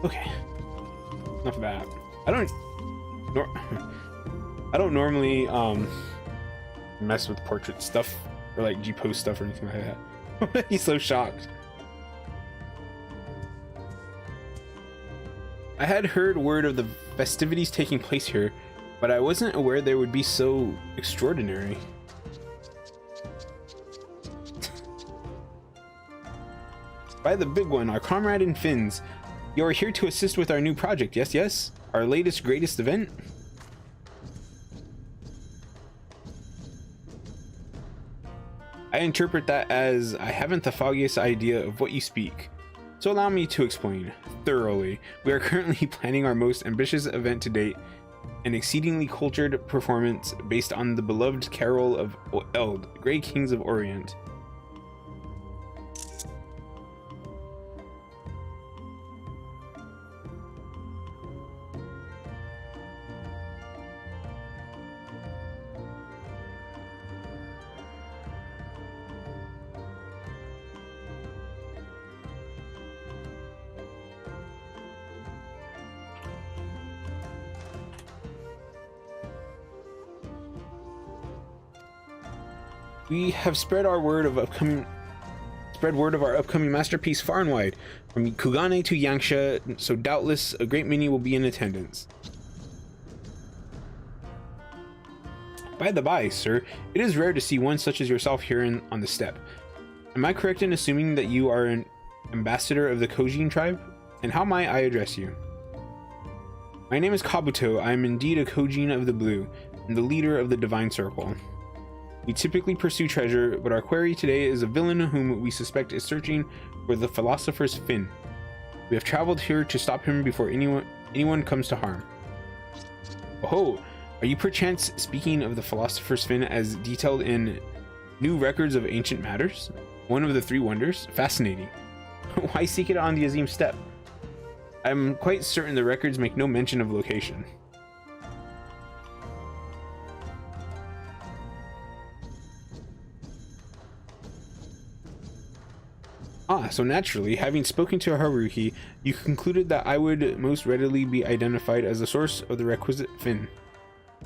Okay, enough of that. I don't normally mess with portrait stuff or like G-pose stuff or anything like that. He's so shocked. I had heard word of the festivities taking place here, but I wasn't aware they would be so extraordinary. By the big one, our comrade in Finns. You are here to assist with our new project, yes, yes? Our latest, greatest event? I interpret that as I haven't the foggiest idea of what you speak. So allow me to explain thoroughly. We are currently planning our most ambitious event to date, an exceedingly cultured performance based on the beloved carol of Eld, Grey Kings of Orient. We have spread word of our upcoming masterpiece far and wide, from Kugane to Yangsha, so doubtless a great many will be in attendance. By the by, sir, it is rare to see one such as yourself here on the steppe. Am I correct in assuming that you are an ambassador of the Kojin tribe? And how might I address you? My name is Kabuto. I am indeed a Kojin of the Blue, and the leader of the Divine Circle. We typically pursue treasure, but our query today is a villain whom we suspect is searching for the philosopher's Finn. We have traveled here to stop him before anyone comes to harm. Oh, are you perchance speaking of the philosopher's Finn as detailed in New Records of Ancient Matters? One of the Three Wonders? Fascinating. Why seek it on the Azim steppe? I'm quite certain the records make no mention of location. Ah, so naturally, having spoken to Haruhi, you concluded that I would most readily be identified as the source of the requisite Finn.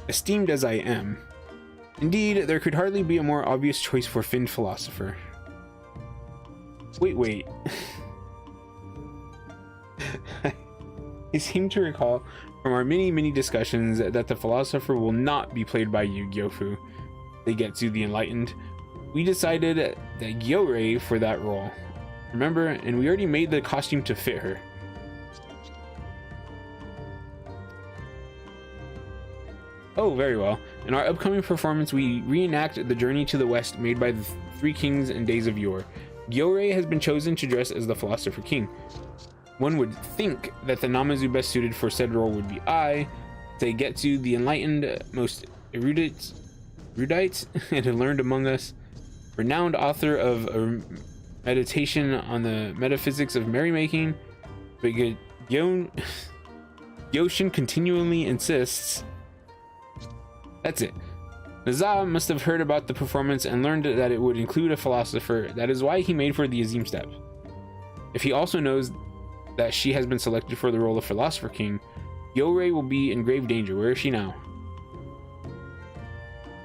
Esteemed as I am, indeed, there could hardly be a more obvious choice for Finn philosopher. Wait. I seem to recall from our many discussions that the philosopher will not be played by you, Gyofu, the Getsu the Enlightened. We decided that Gyore for that role. Remember, and we already made the costume to fit her. Oh, very well. In our upcoming performance, we reenact the journey to the west made by the Three Kings in days of yore. Gyore has been chosen to dress as the Philosopher King. One would think that the Namazu best suited for said role would be I, Getsu the Enlightened, most erudite and learned among us, renowned author of a meditation on the metaphysics of merrymaking, but Yoshin continually insists. That's it. Naza must have heard about the performance and learned that it would include a philosopher. That is why he made for the Azim steppe. If he also knows that she has been selected for the role of Philosopher King, Yore will be in grave danger. Where is she now?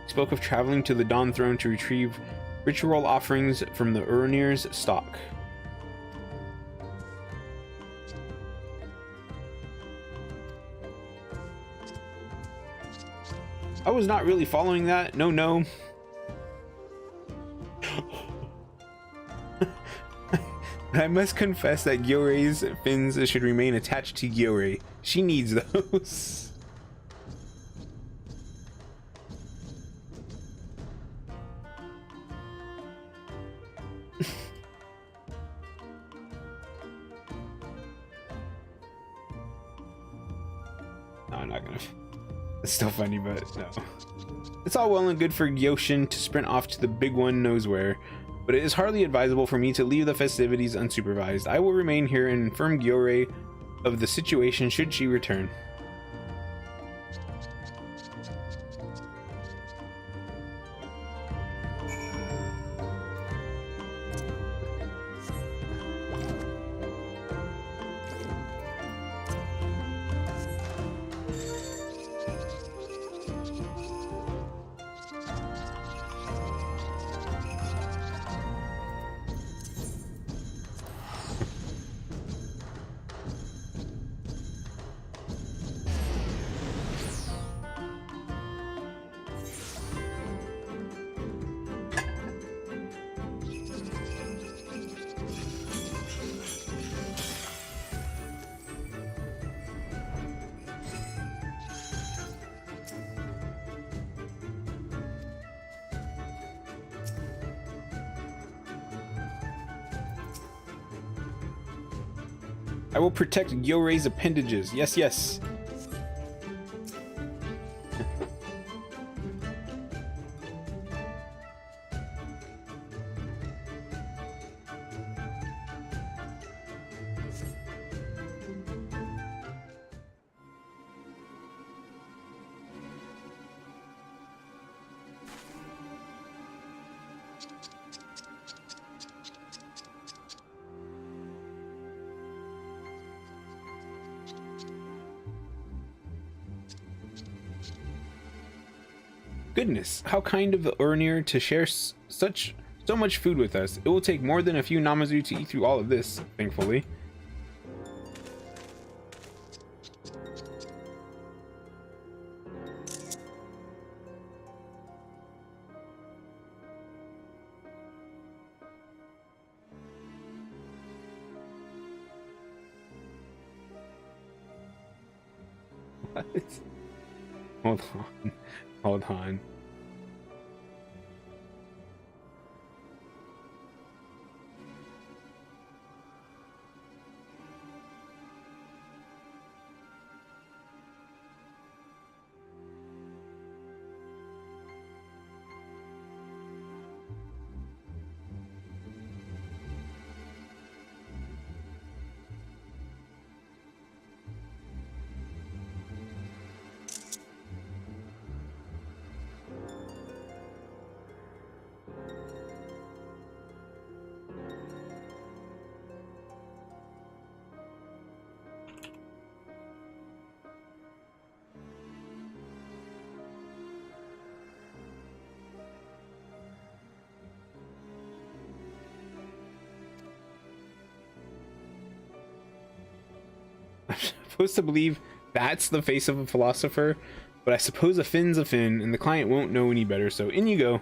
He spoke of traveling to the Dawn Throne to retrieve ritual offerings from the Urinir's stock. I was not really following that. No. I must confess that Gyore's fins should remain attached to Gyore. She needs those. No, I'm not gonna. It's still funny, but no. It's all well and good for Gyoshin to sprint off to the big one knows where, but it is hardly advisable for me to leave the festivities unsupervised. I will remain here and inform Gyore of the situation should she return. I will protect Gyorei's appendages. Yes, yes. Goodness, how kind of Urnir to share so much food with us. It will take more than a few Namazu to eat through all of this, thankfully. What? Hold on. Hold on. I'm supposed to believe that's the face of a philosopher, but I suppose a Finn's a Finn, and the client won't know any better, so in you go.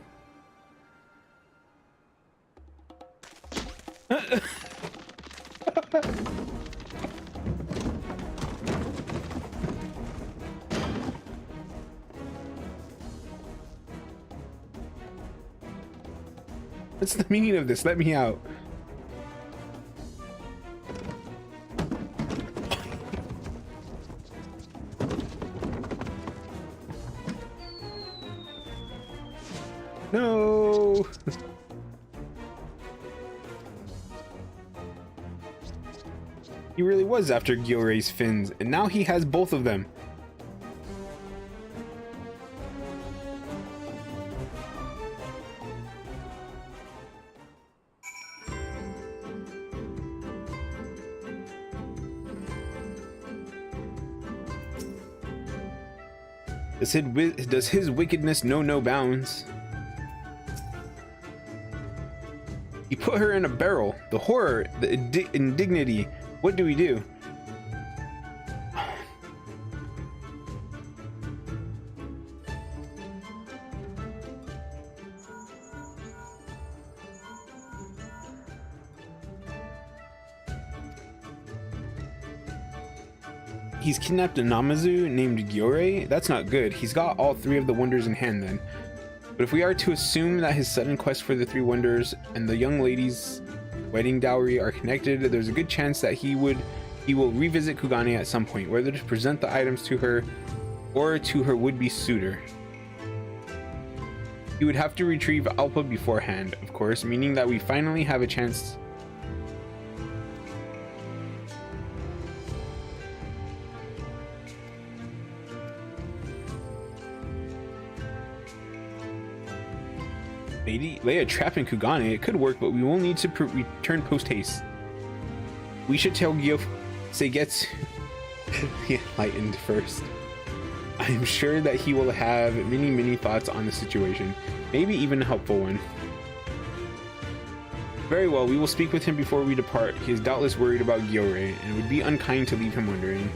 What's the meaning of this? Let me out. No. He really was after Gyorei's fins, and now he has both of them. Does his wickedness know no bounds? He put her in a barrel. The horror, the indignity. What do we do? He's kidnapped a Namazu named Gyorei? That's not good. He's got all three of the wonders in hand then. But if we are to assume that his sudden quest for the three wonders and the young lady's wedding dowry are connected, there's a good chance that he will revisit Kugane at some point, whether to present the items to her or to her would-be suitor. He would have to retrieve Alpa beforehand, of course, meaning that we finally have a chance. Lay a trap in Kugane. It could work, but we will need to return post-haste. We should tell Seigetsu the enlightened first. I am sure that he will have many thoughts on the situation, maybe even a helpful one. Very well, we will speak with him before we depart. He is doubtless worried about Gyorei, and it would be unkind to leave him wondering.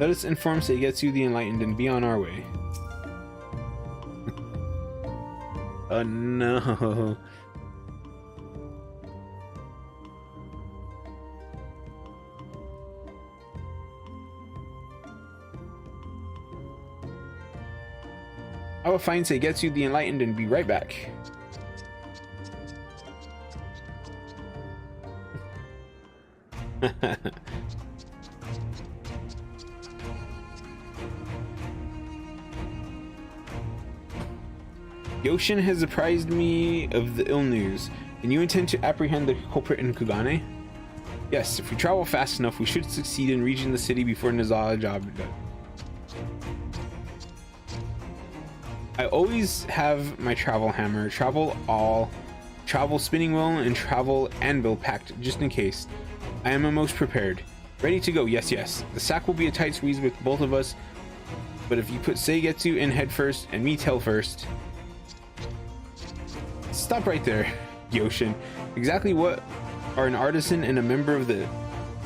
Let us inform Seigetsu the Enlightened and be on our way. Oh no. I will find Seigetsu the Enlightened and be right back. Yoshin has apprised me of the ill news, and you intend to apprehend the culprit in Kugane? Yes, if we travel fast enough, we should succeed in reaching the city before Naza's job is done. I always have my travel hammer, travel awl, travel spinning wheel, and travel anvil packed just in case. I am most prepared. Ready to go, yes, yes. The sack will be a tight squeeze with both of us, but if you put Seigetsu in head first and me tail first... Stop right there, Yoshin. Exactly what are an artisan and a member of the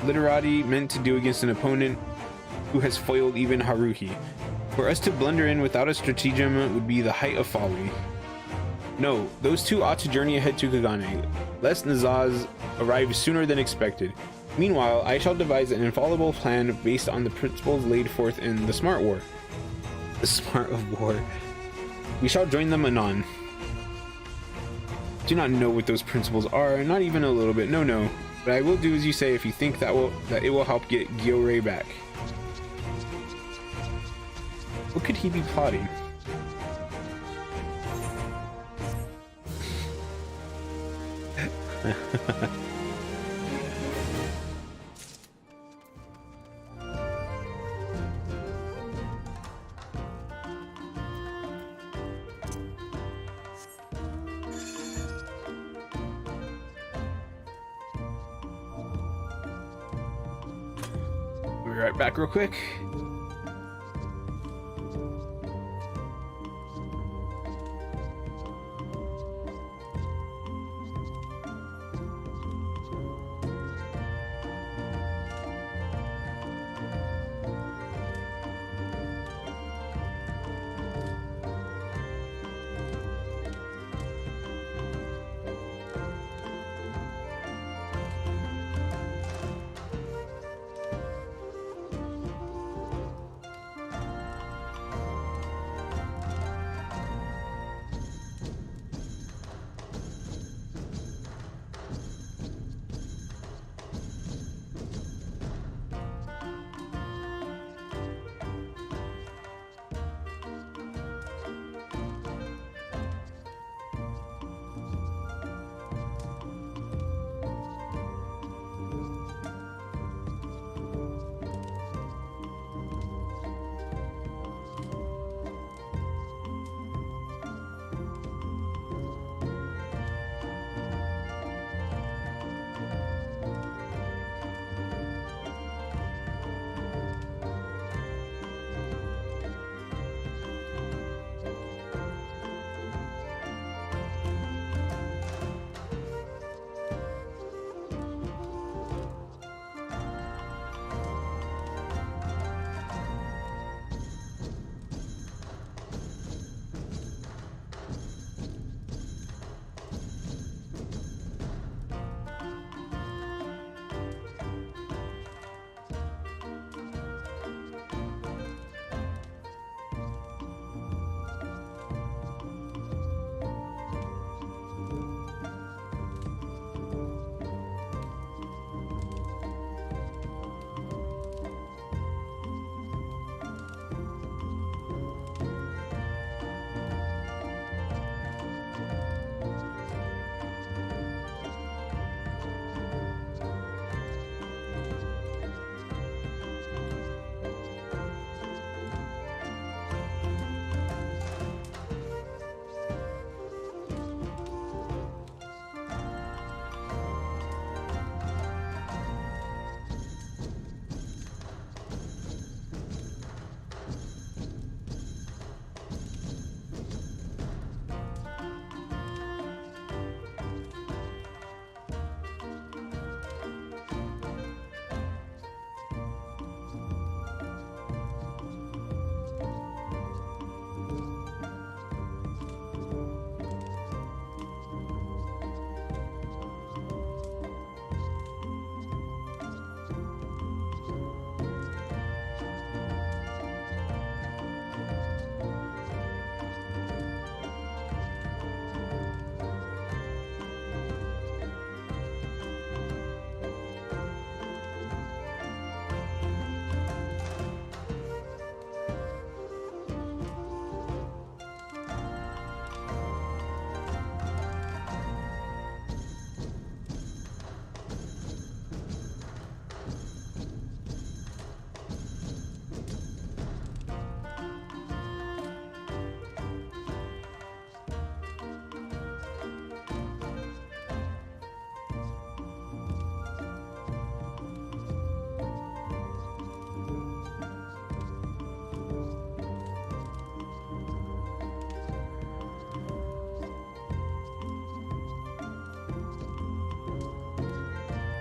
literati meant to do against an opponent who has foiled even Haruhi? For us to blunder in without a stratagem would be the height of folly. No, those two ought to journey ahead to Kagane, lest Nazaz arrive sooner than expected. Meanwhile, I shall devise an infallible plan based on the principles laid forth in the Smart War. The Smart of War. We shall join them anon. Do not know what those principles are, not even a little bit, no. But I will do as you say if you think that it will help get Gyorei back. What could he be plotting? We'll be right back real quick.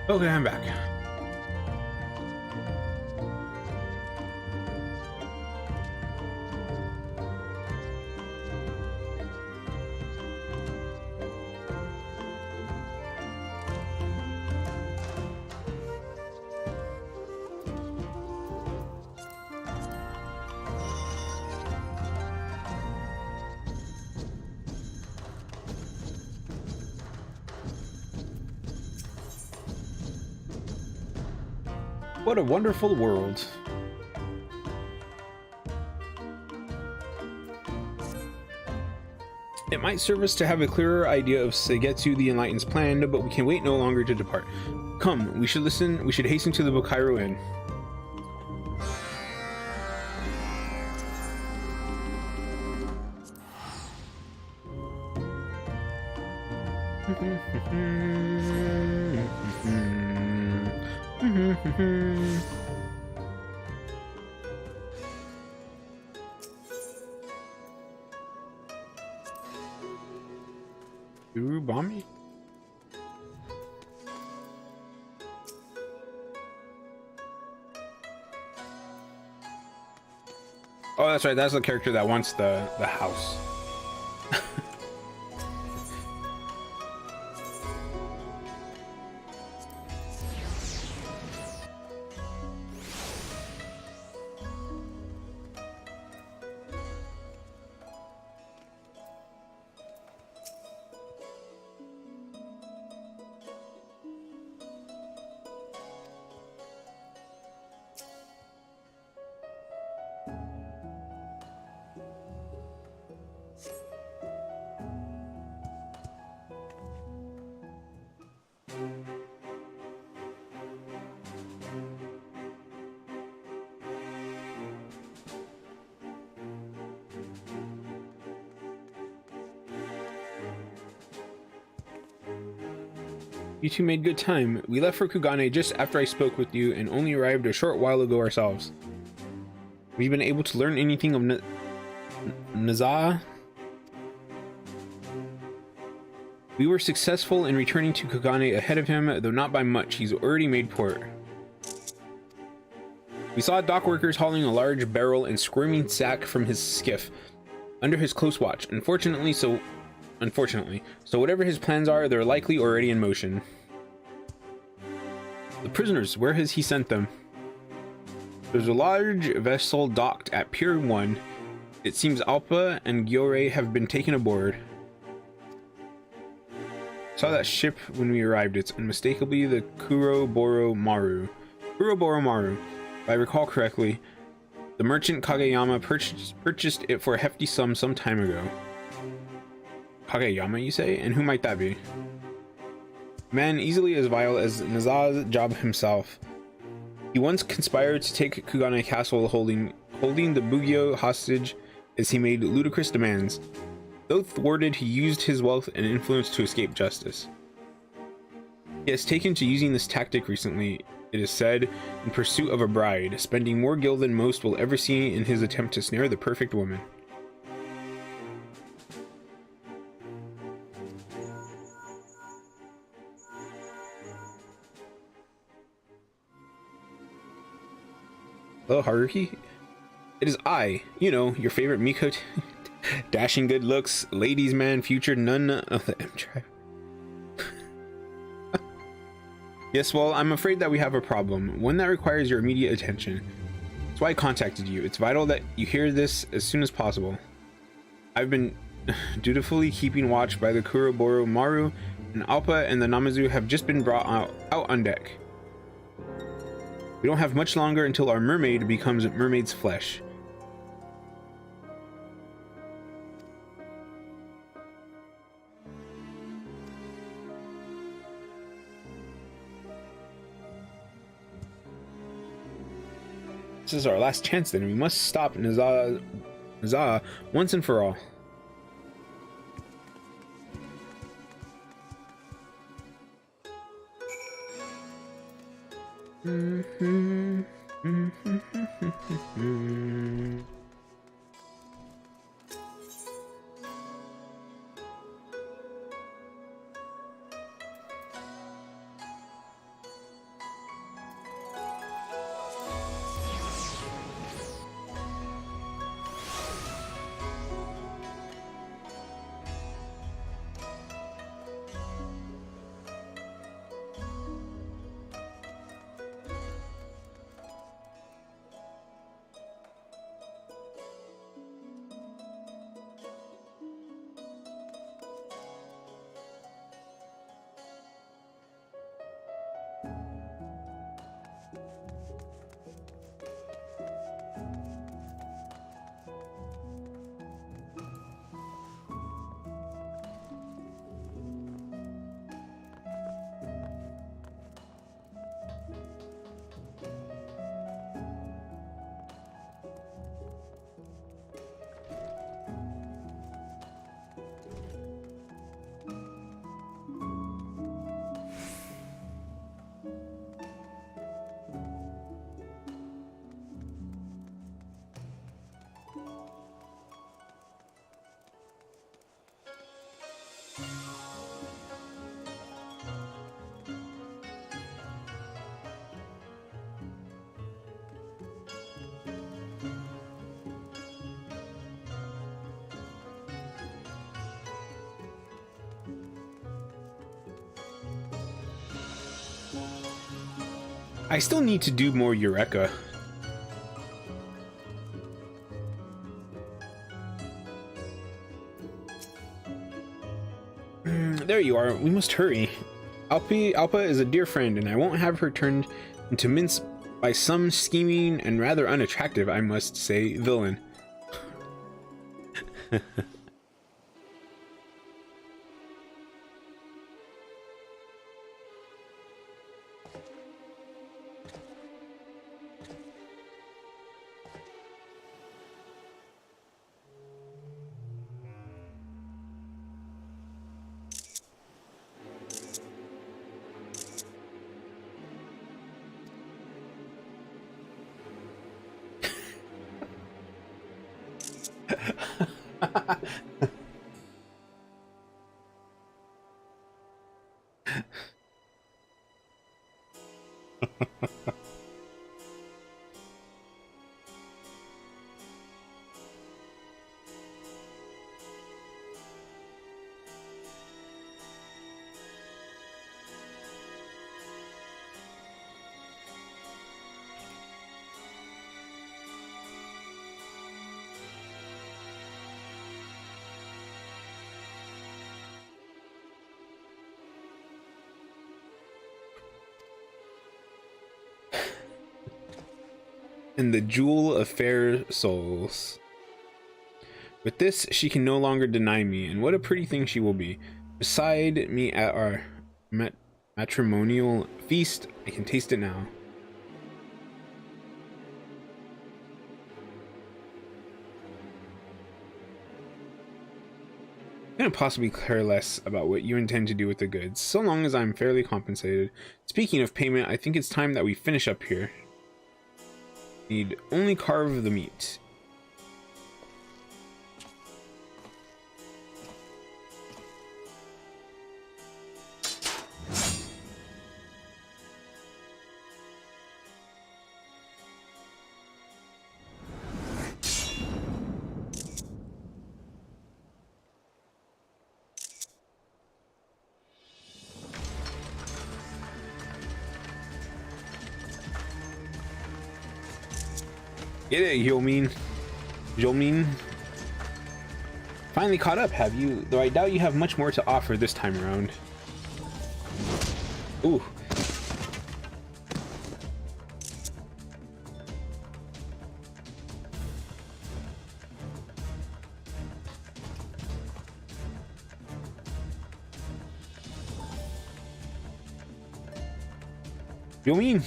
Okay, I'm back. What a wonderful world. It might serve us to have a clearer idea of Segetsu the Enlightened's plan, but we can wait no longer to depart. Come, we should hasten to the Bokairo Inn. Urubami? Oh, that's right. That's the character that wants the house. You two made good time. We left for Kugane just after I spoke with you and only arrived a short while ago ourselves. Have you been able to learn anything of Naza? We were successful in returning to Kugane ahead of him, though not by much. He's already made port. We saw dock workers hauling a large barrel and squirming sack from his skiff under his close watch. Unfortunately, so whatever his plans are, they're likely already in motion. The prisoners, where has he sent them? There's a large vessel docked at Pier 1. It seems Alpa and Gyore have been taken aboard. Saw that ship when we arrived. It's unmistakably the Kuroboro Maru. If I recall correctly, the merchant Kageyama purchased it for a hefty sum some time ago. Kageyama, you say? And who might that be? Man easily as vile as Naza's job himself. He once conspired to take Kugane Castle, holding the Bugyo hostage as he made ludicrous demands. Though thwarted, he used his wealth and influence to escape justice. He has taken to using this tactic recently, it is said, in pursuit of a bride, spending more gil than most will ever see in his attempt to snare the perfect woman. Hello, Haruhi? It is I, you know, your favorite Miko. Dashing good looks, ladies man, future none of the M Tribe. Yes, well, I'm afraid that we have a problem, one that requires your immediate attention. That's why I contacted you. It's vital that you hear this as soon as possible. I've been dutifully keeping watch by the Kuroboro Maru, and Alpa and the Namazu have just been brought out on deck. We don't have much longer until our mermaid becomes mermaid's flesh. This is our last chance then. We must stop Naza once and for all. I still need to do more Eureka. There you are. We must hurry. Alpa is a dear friend, and I won't have her turned into mince by some scheming and rather unattractive, I must say, villain. And the jewel of fair souls. With this, she can no longer deny me, and what a pretty thing she will be. Beside me at our matrimonial feast, I can taste it now. I can't possibly care less about what you intend to do with the goods, so long as I'm fairly compensated. Speaking of payment, I think it's time that we finish up here. Need only carve the meat. Get it, Yolmin. Finally caught up, have you? Though I doubt you have much more to offer this time around. Ooh. Yolmin.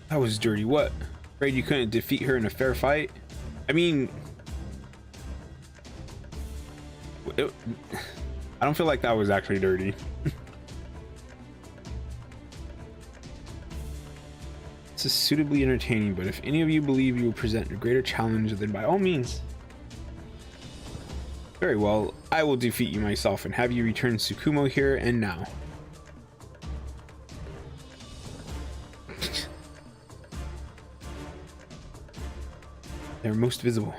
That was dirty. What? Afraid you couldn't defeat her in a fair fight? I mean, I don't feel like that was actually dirty. This is suitably entertaining, but if any of you believe you will present a greater challenge, then by all means. Very well, I will defeat you myself and have you return Tsukumo here and now. They're most visible.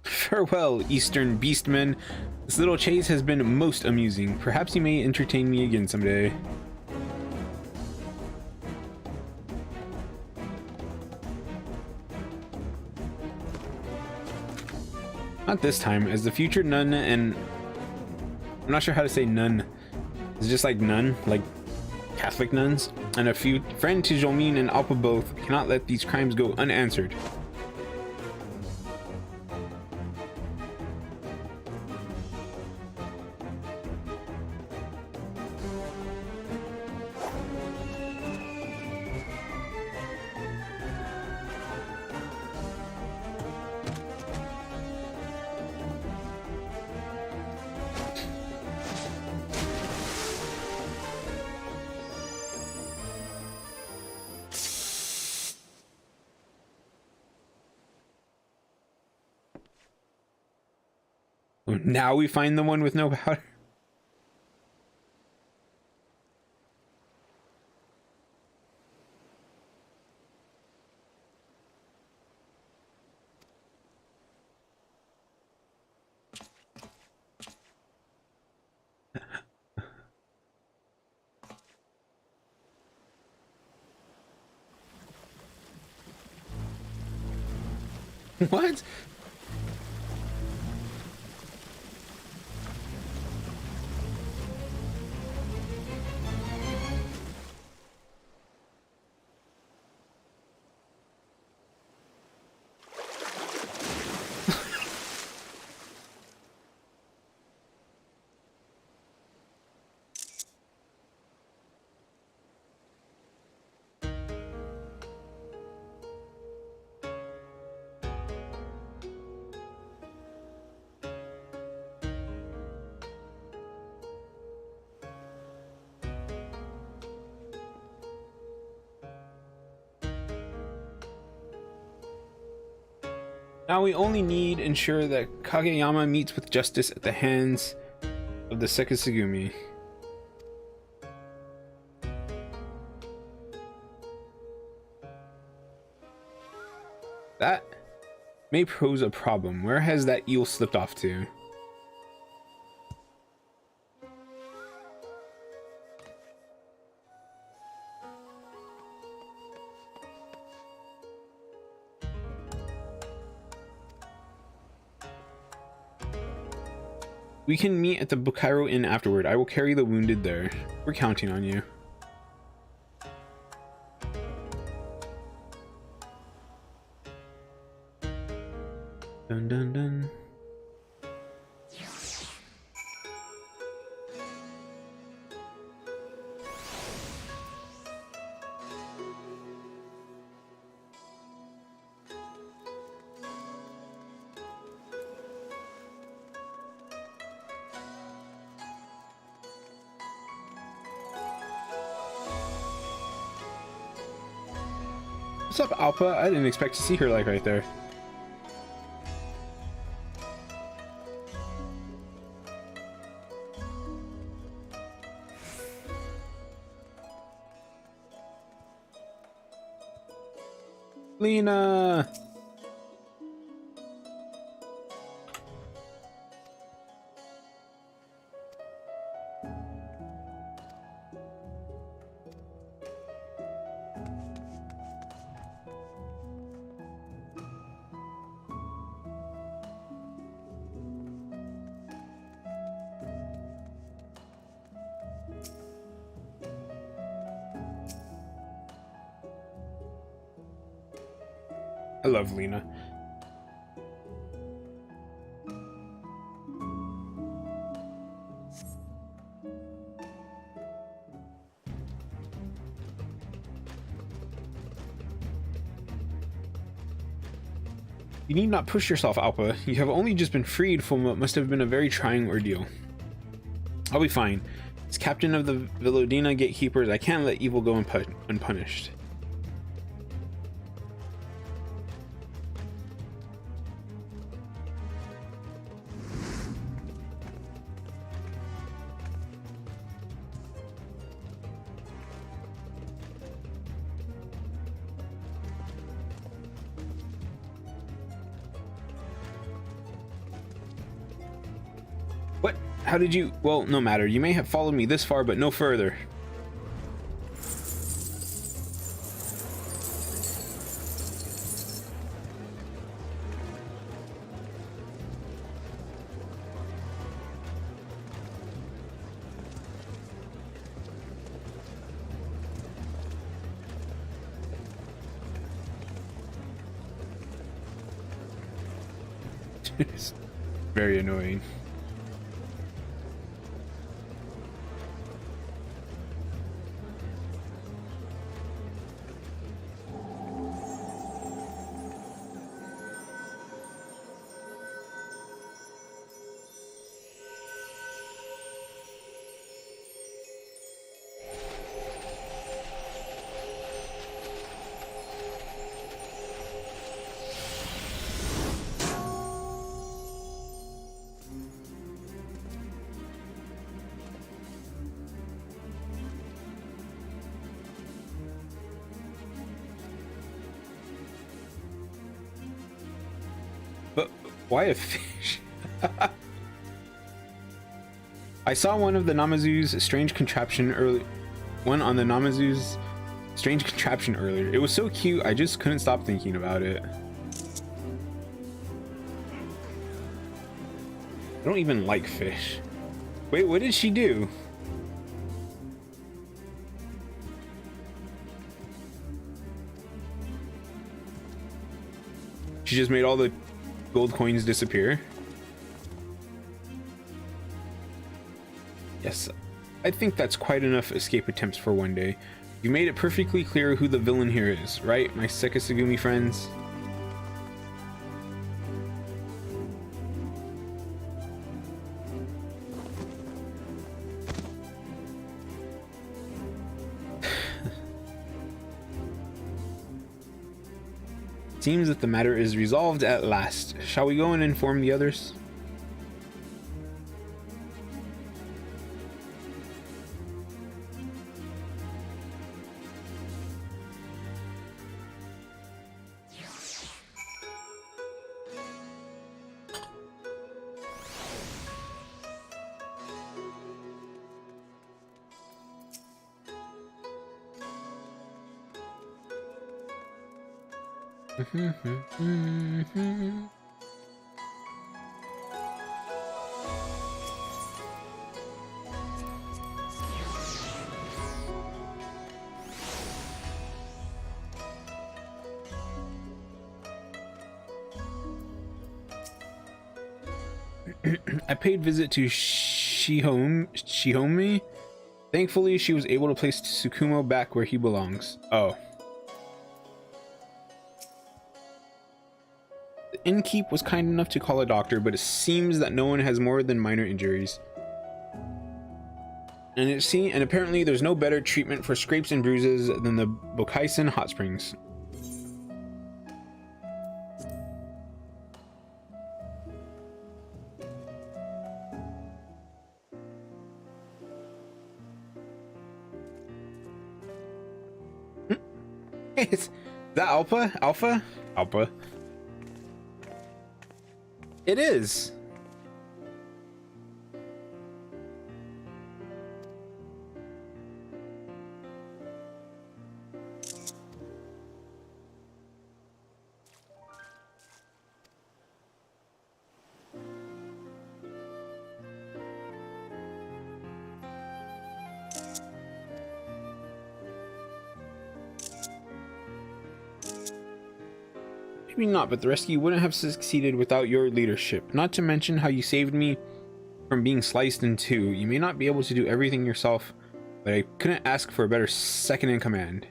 Farewell, Eastern Beastmen. This little chase has been most amusing. Perhaps you may entertain me again someday. Not this time, as the future nun and... I'm not sure how to say nun. It's just like nun, like Catholic nuns. And a few friend to Jolmine and Alpa both cannot let these crimes go unanswered. Now we find the one with no powder. What? Now we only need ensure that Kageyama meets with justice at the hands of the Sekisugumi. That may pose a problem. Where has that eel slipped off to? We can meet at the Bukairo Inn afterward. I will carry the wounded there. We're counting on you. Dun dun dun. What's up, Alpa? I didn't expect to see her like right there. Lena! I love Lena. You need not push yourself, Alpa. You have only just been freed from what must have been a very trying ordeal. I'll be fine. As captain of the Villodina gatekeepers, I can't let evil go unpunished. How did you? Well, no matter. You may have followed me this far, but no further. It's very annoying. But why a fish? I saw one of the Namazu's strange contraption early. One on the Namazu's strange contraption earlier. It was so cute, I just couldn't stop thinking about it. I don't even like fish. Wait, what did she do? She just made all the gold coins disappear. Yes, I think that's quite enough escape attempts for one day. You made it perfectly clear who the villain here is, right, my Sekisugumi friends? Seems that the matter is resolved at last. Shall we go and inform the others? I paid visit to Shihomi. Thankfully, she was able to place Tsukumo back where he belongs. Oh. The innkeep was kind enough to call a doctor, but it seems that no one has more than minor injuries. And apparently there's no better treatment for scrapes and bruises than the Bokaisen hot springs. Is that Alpha? Alpha? Alpha. It is. Maybe not, but the rescue wouldn't have succeeded without your leadership. Not to mention how you saved me from being sliced in two. You may not be able to do everything yourself, but I couldn't ask for a better second in command.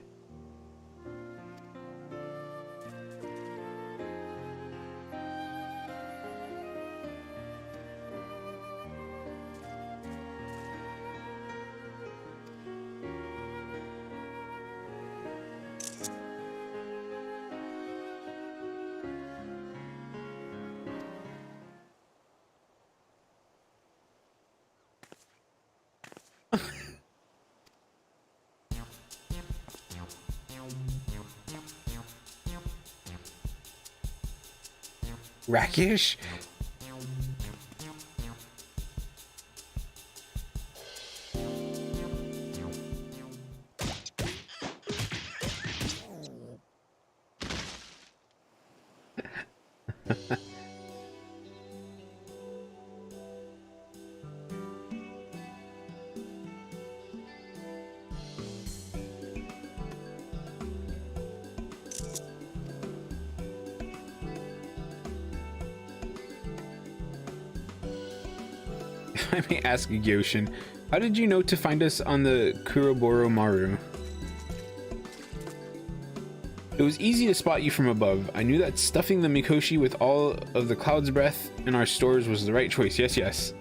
Rakish? If I may ask, Gyoshin, how did you know to find us on the Kuroboro Maru? It was easy to spot you from above. I knew that stuffing the Mikoshi with all of the cloud's breath in our stores was the right choice. Yes, yes.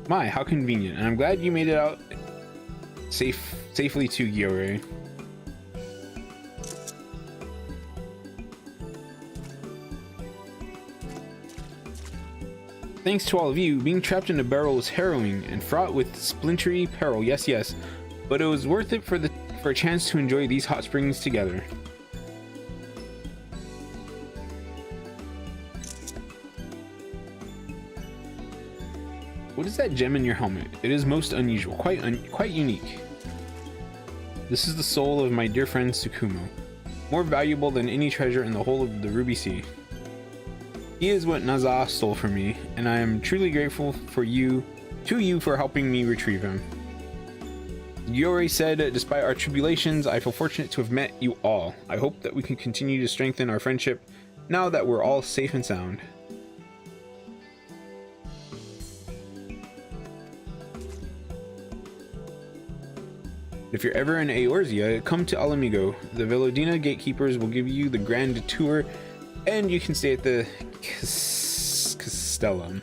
My, how convenient. And I'm glad you made it out safely to Gyore. Thanks to all of you, being trapped in a barrel was harrowing and fraught with splintery peril. Yes, yes. But it was worth it for a chance to enjoy these hot springs together. What is that gem in your helmet? It is most unusual, quite unique. This is the soul of my dear friend Tsukumo, more valuable than any treasure in the whole of the Ruby Sea. He is what Naza stole from me, and I am truly grateful to you for helping me retrieve him. Gyore said, despite our tribulations, I feel fortunate to have met you all. I hope that we can continue to strengthen our friendship now that we're all safe and sound. If you're ever in Eorzea, come to Alamigo. The Velodina gatekeepers will give you the grand tour, and you can stay at the Castellum.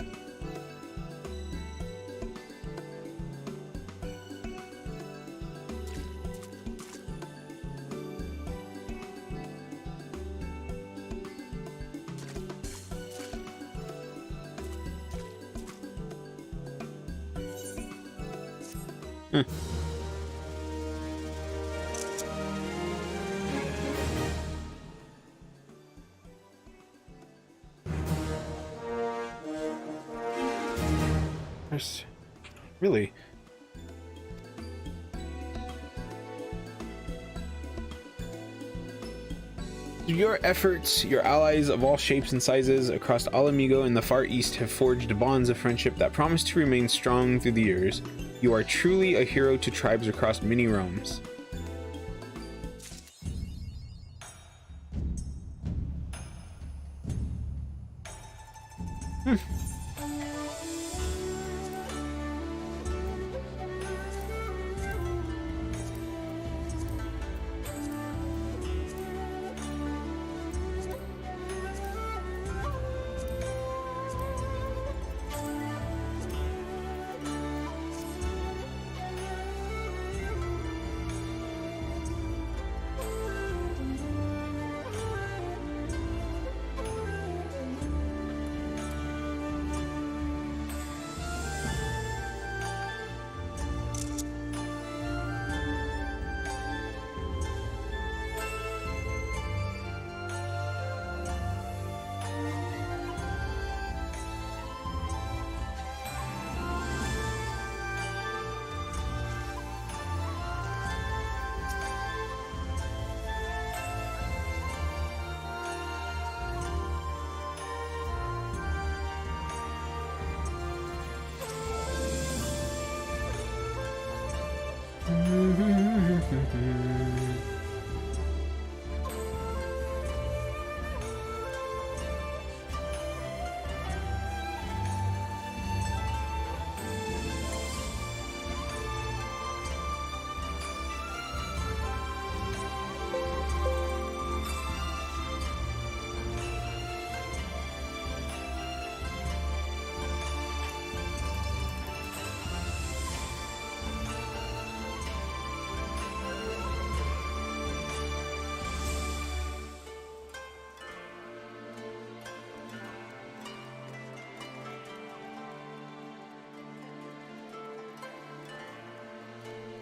Really? Through your efforts, your allies of all shapes and sizes across Alamigo and the Far East have forged bonds of friendship that promise to remain strong through the years. You are truly a hero to tribes across many realms.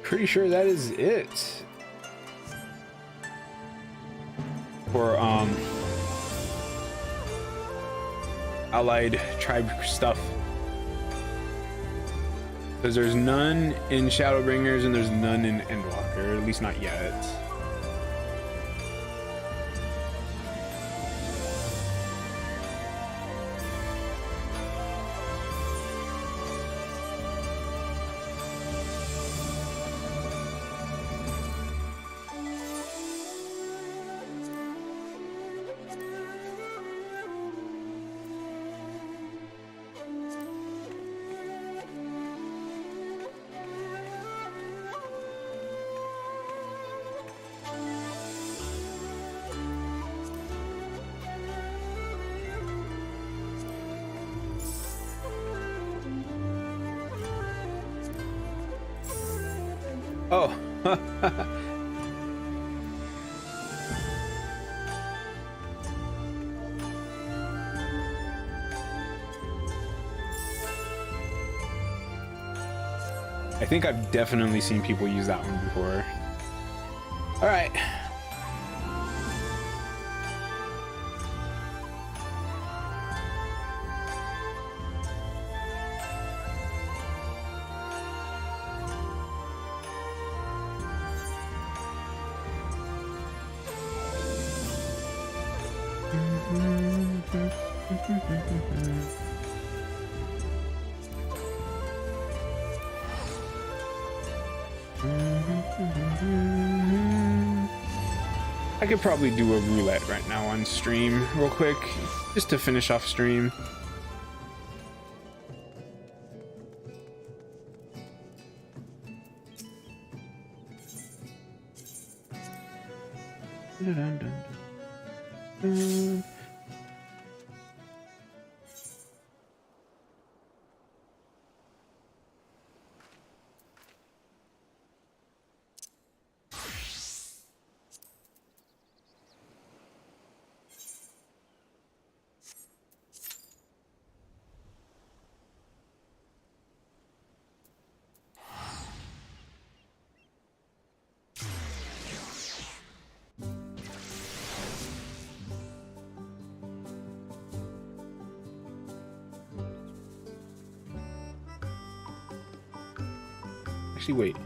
Pretty sure that is it for allied tribe stuff, because there's none in Shadowbringers and there's none in Endwalker, at least not yet. Oh. I think I've definitely seen people use that one before. All right. I could probably do a roulette right now on stream real quick, just to finish off stream. Actually, wait.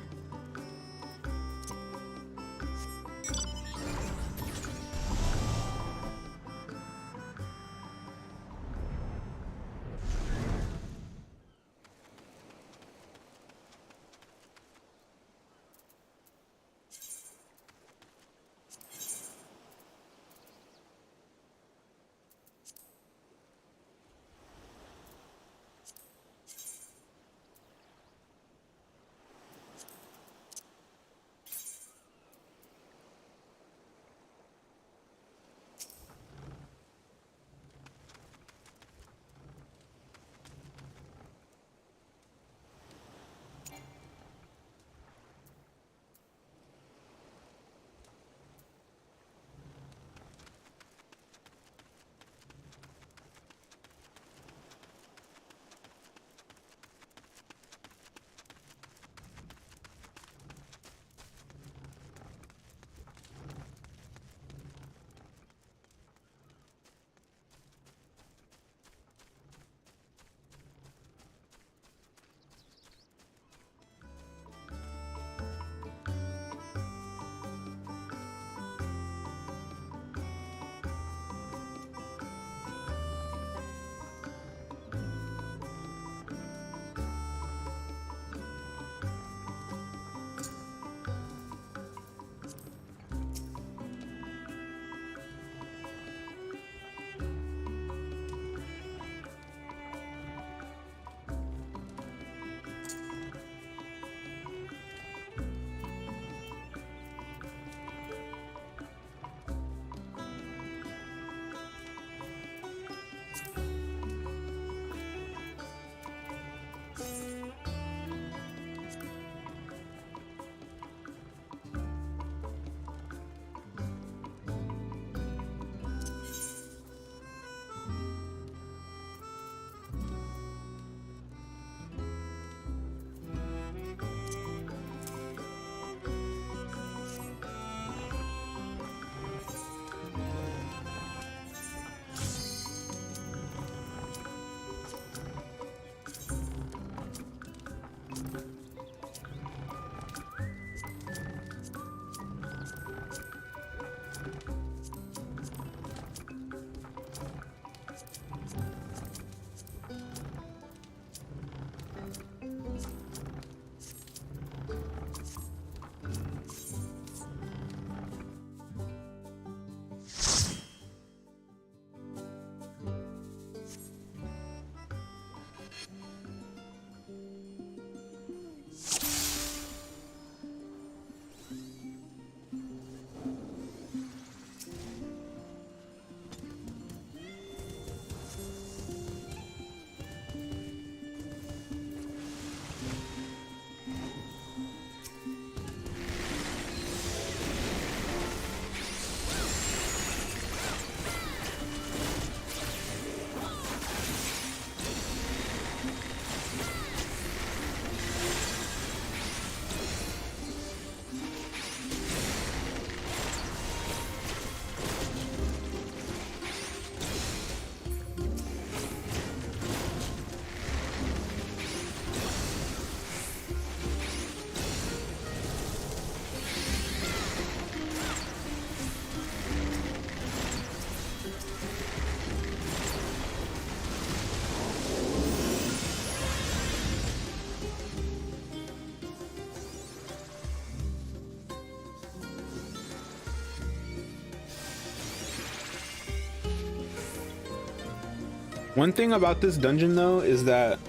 One thing about this dungeon though is that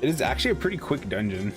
it is actually a pretty quick dungeon.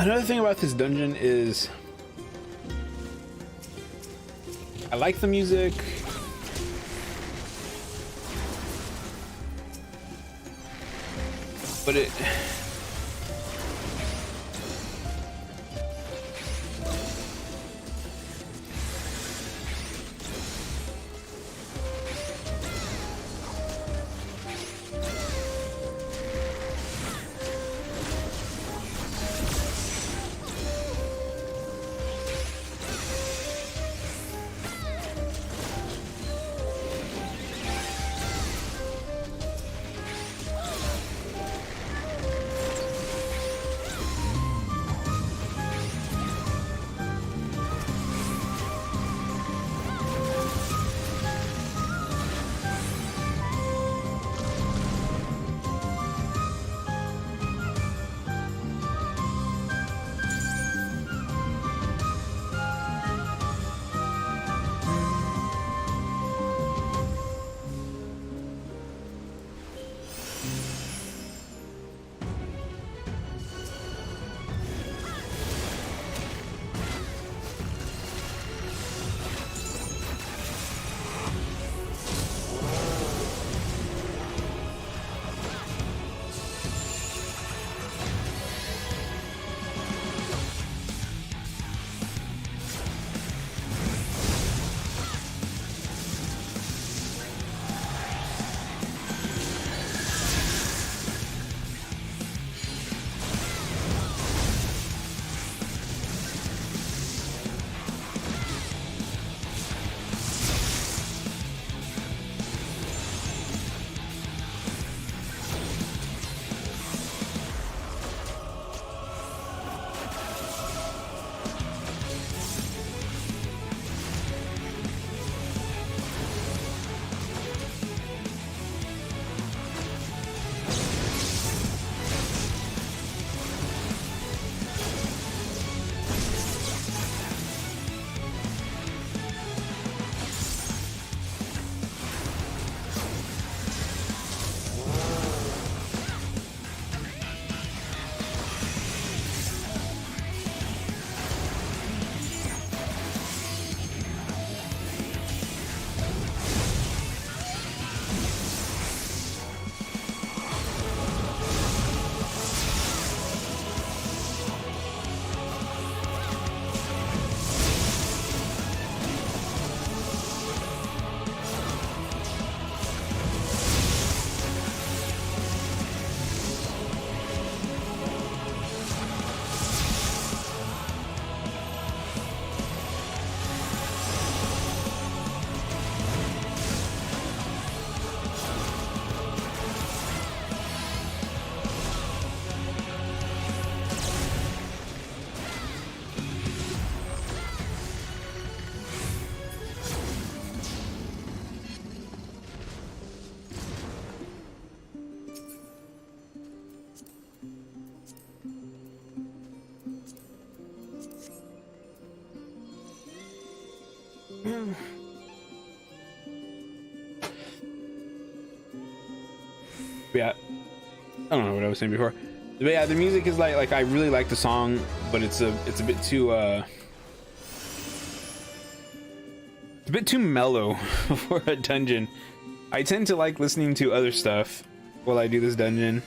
Another thing about this dungeon is I like the music. But it Yeah, I don't know what I was saying before, but yeah, the music is like I really like the song, but it's a bit too it's a bit too mellow for a dungeon. I tend to like listening to other stuff while I do this dungeon.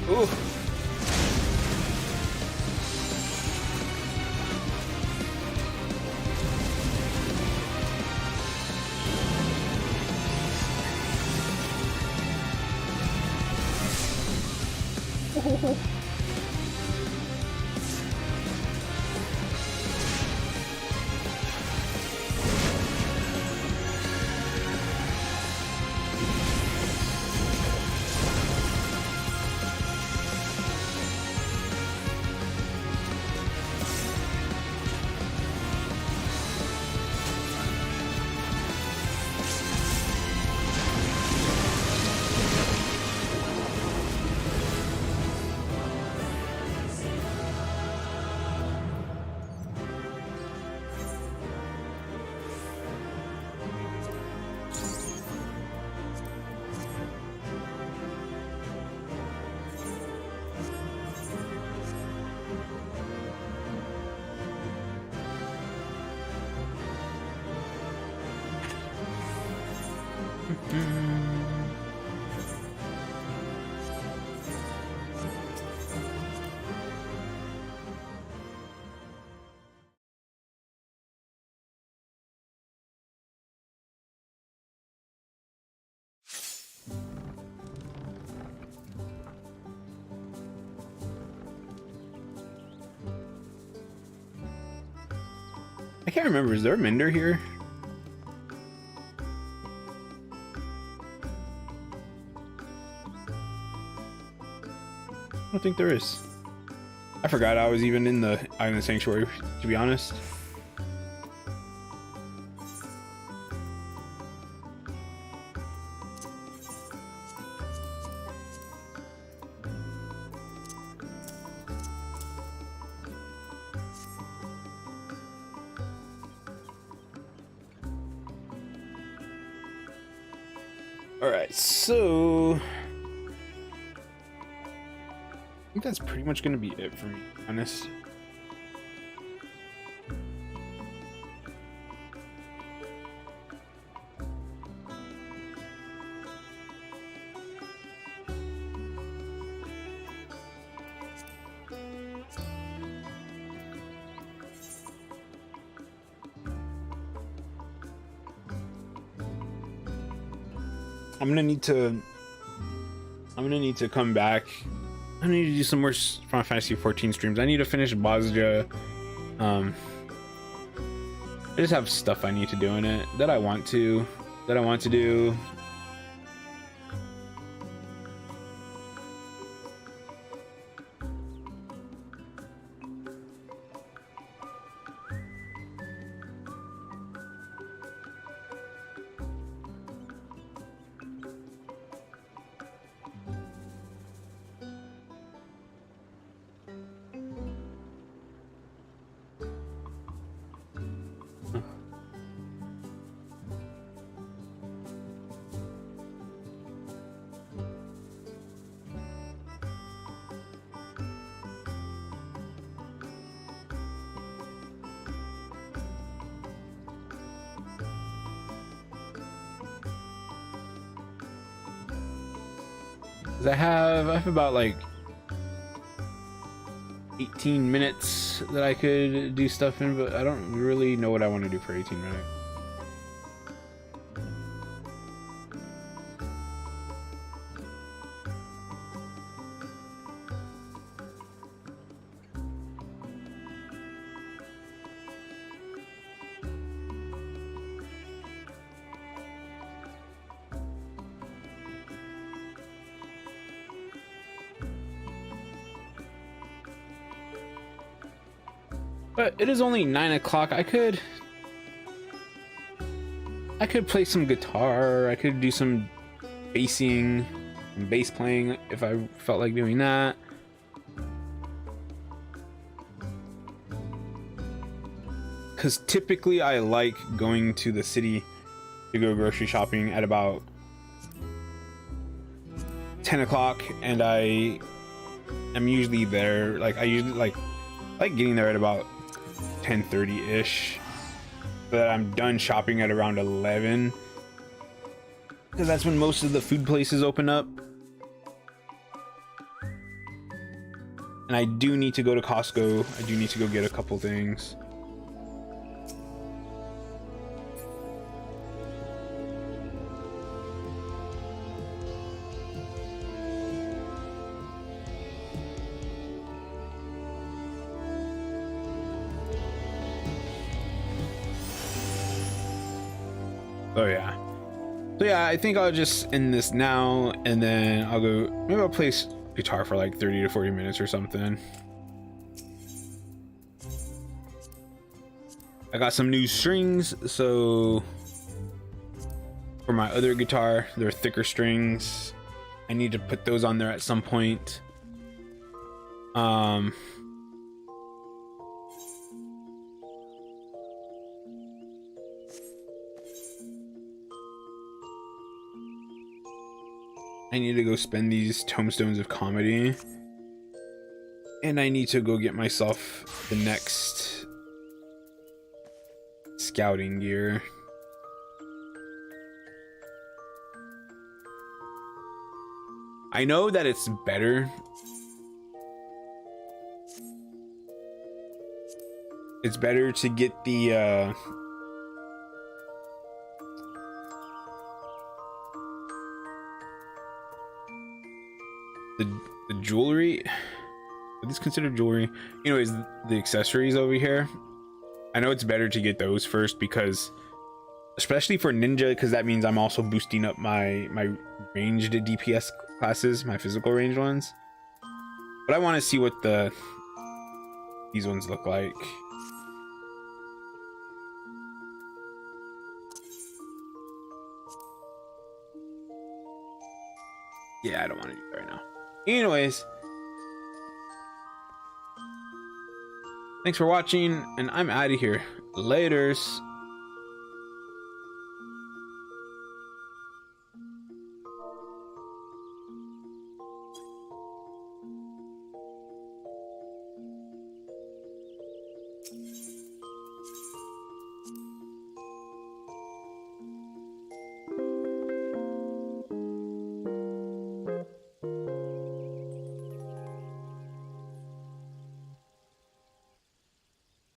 Ooh. I can't remember. Is there a Mender here? I don't think there is. I forgot I was even in the Island Sanctuary, to be honest. Alright, so I think that's pretty much gonna be it for me, to be honest. I'm gonna need to come back. I need to do some more Final Fantasy 14 streams. I need to finish Bosnia. I just have stuff I need to do in it that I want to do. I have about like 18 minutes that I could do stuff in, but I don't really know what I want to do for 18 minutes. But it is only 9 o'clock. I could play some guitar. I could do some bassing and bass playing if I felt like doing that. Because typically I like going to the city to go grocery shopping at about 10 o'clock, and I am usually there. Like I usually like getting there at about 10:30-ish, so that I'm done shopping at around 11, because that's when most of the food places open up. And I do need to go to Costco. I do need to go get a couple things. Oh yeah. So yeah, I think I'll just end this now, and then I'll go, maybe I'll play guitar for like 30 to 40 minutes or something. I got some new strings, so for my other guitar, they're thicker strings. I need to put those on there at some point. I need to go spend these tomestones of comedy, and I need to go get myself the next scouting gear. I know that it's better. It's better to get the jewelry. Are these considered jewelry? Anyways, the accessories over here. I know it's better to get those first because, especially for ninja, because that means I'm also boosting up my ranged DPS classes, my physical range ones. But I want to see what these ones look like. Yeah, I don't want to do that right now. Anyways, thanks for watching, and I'm out of here. Laters.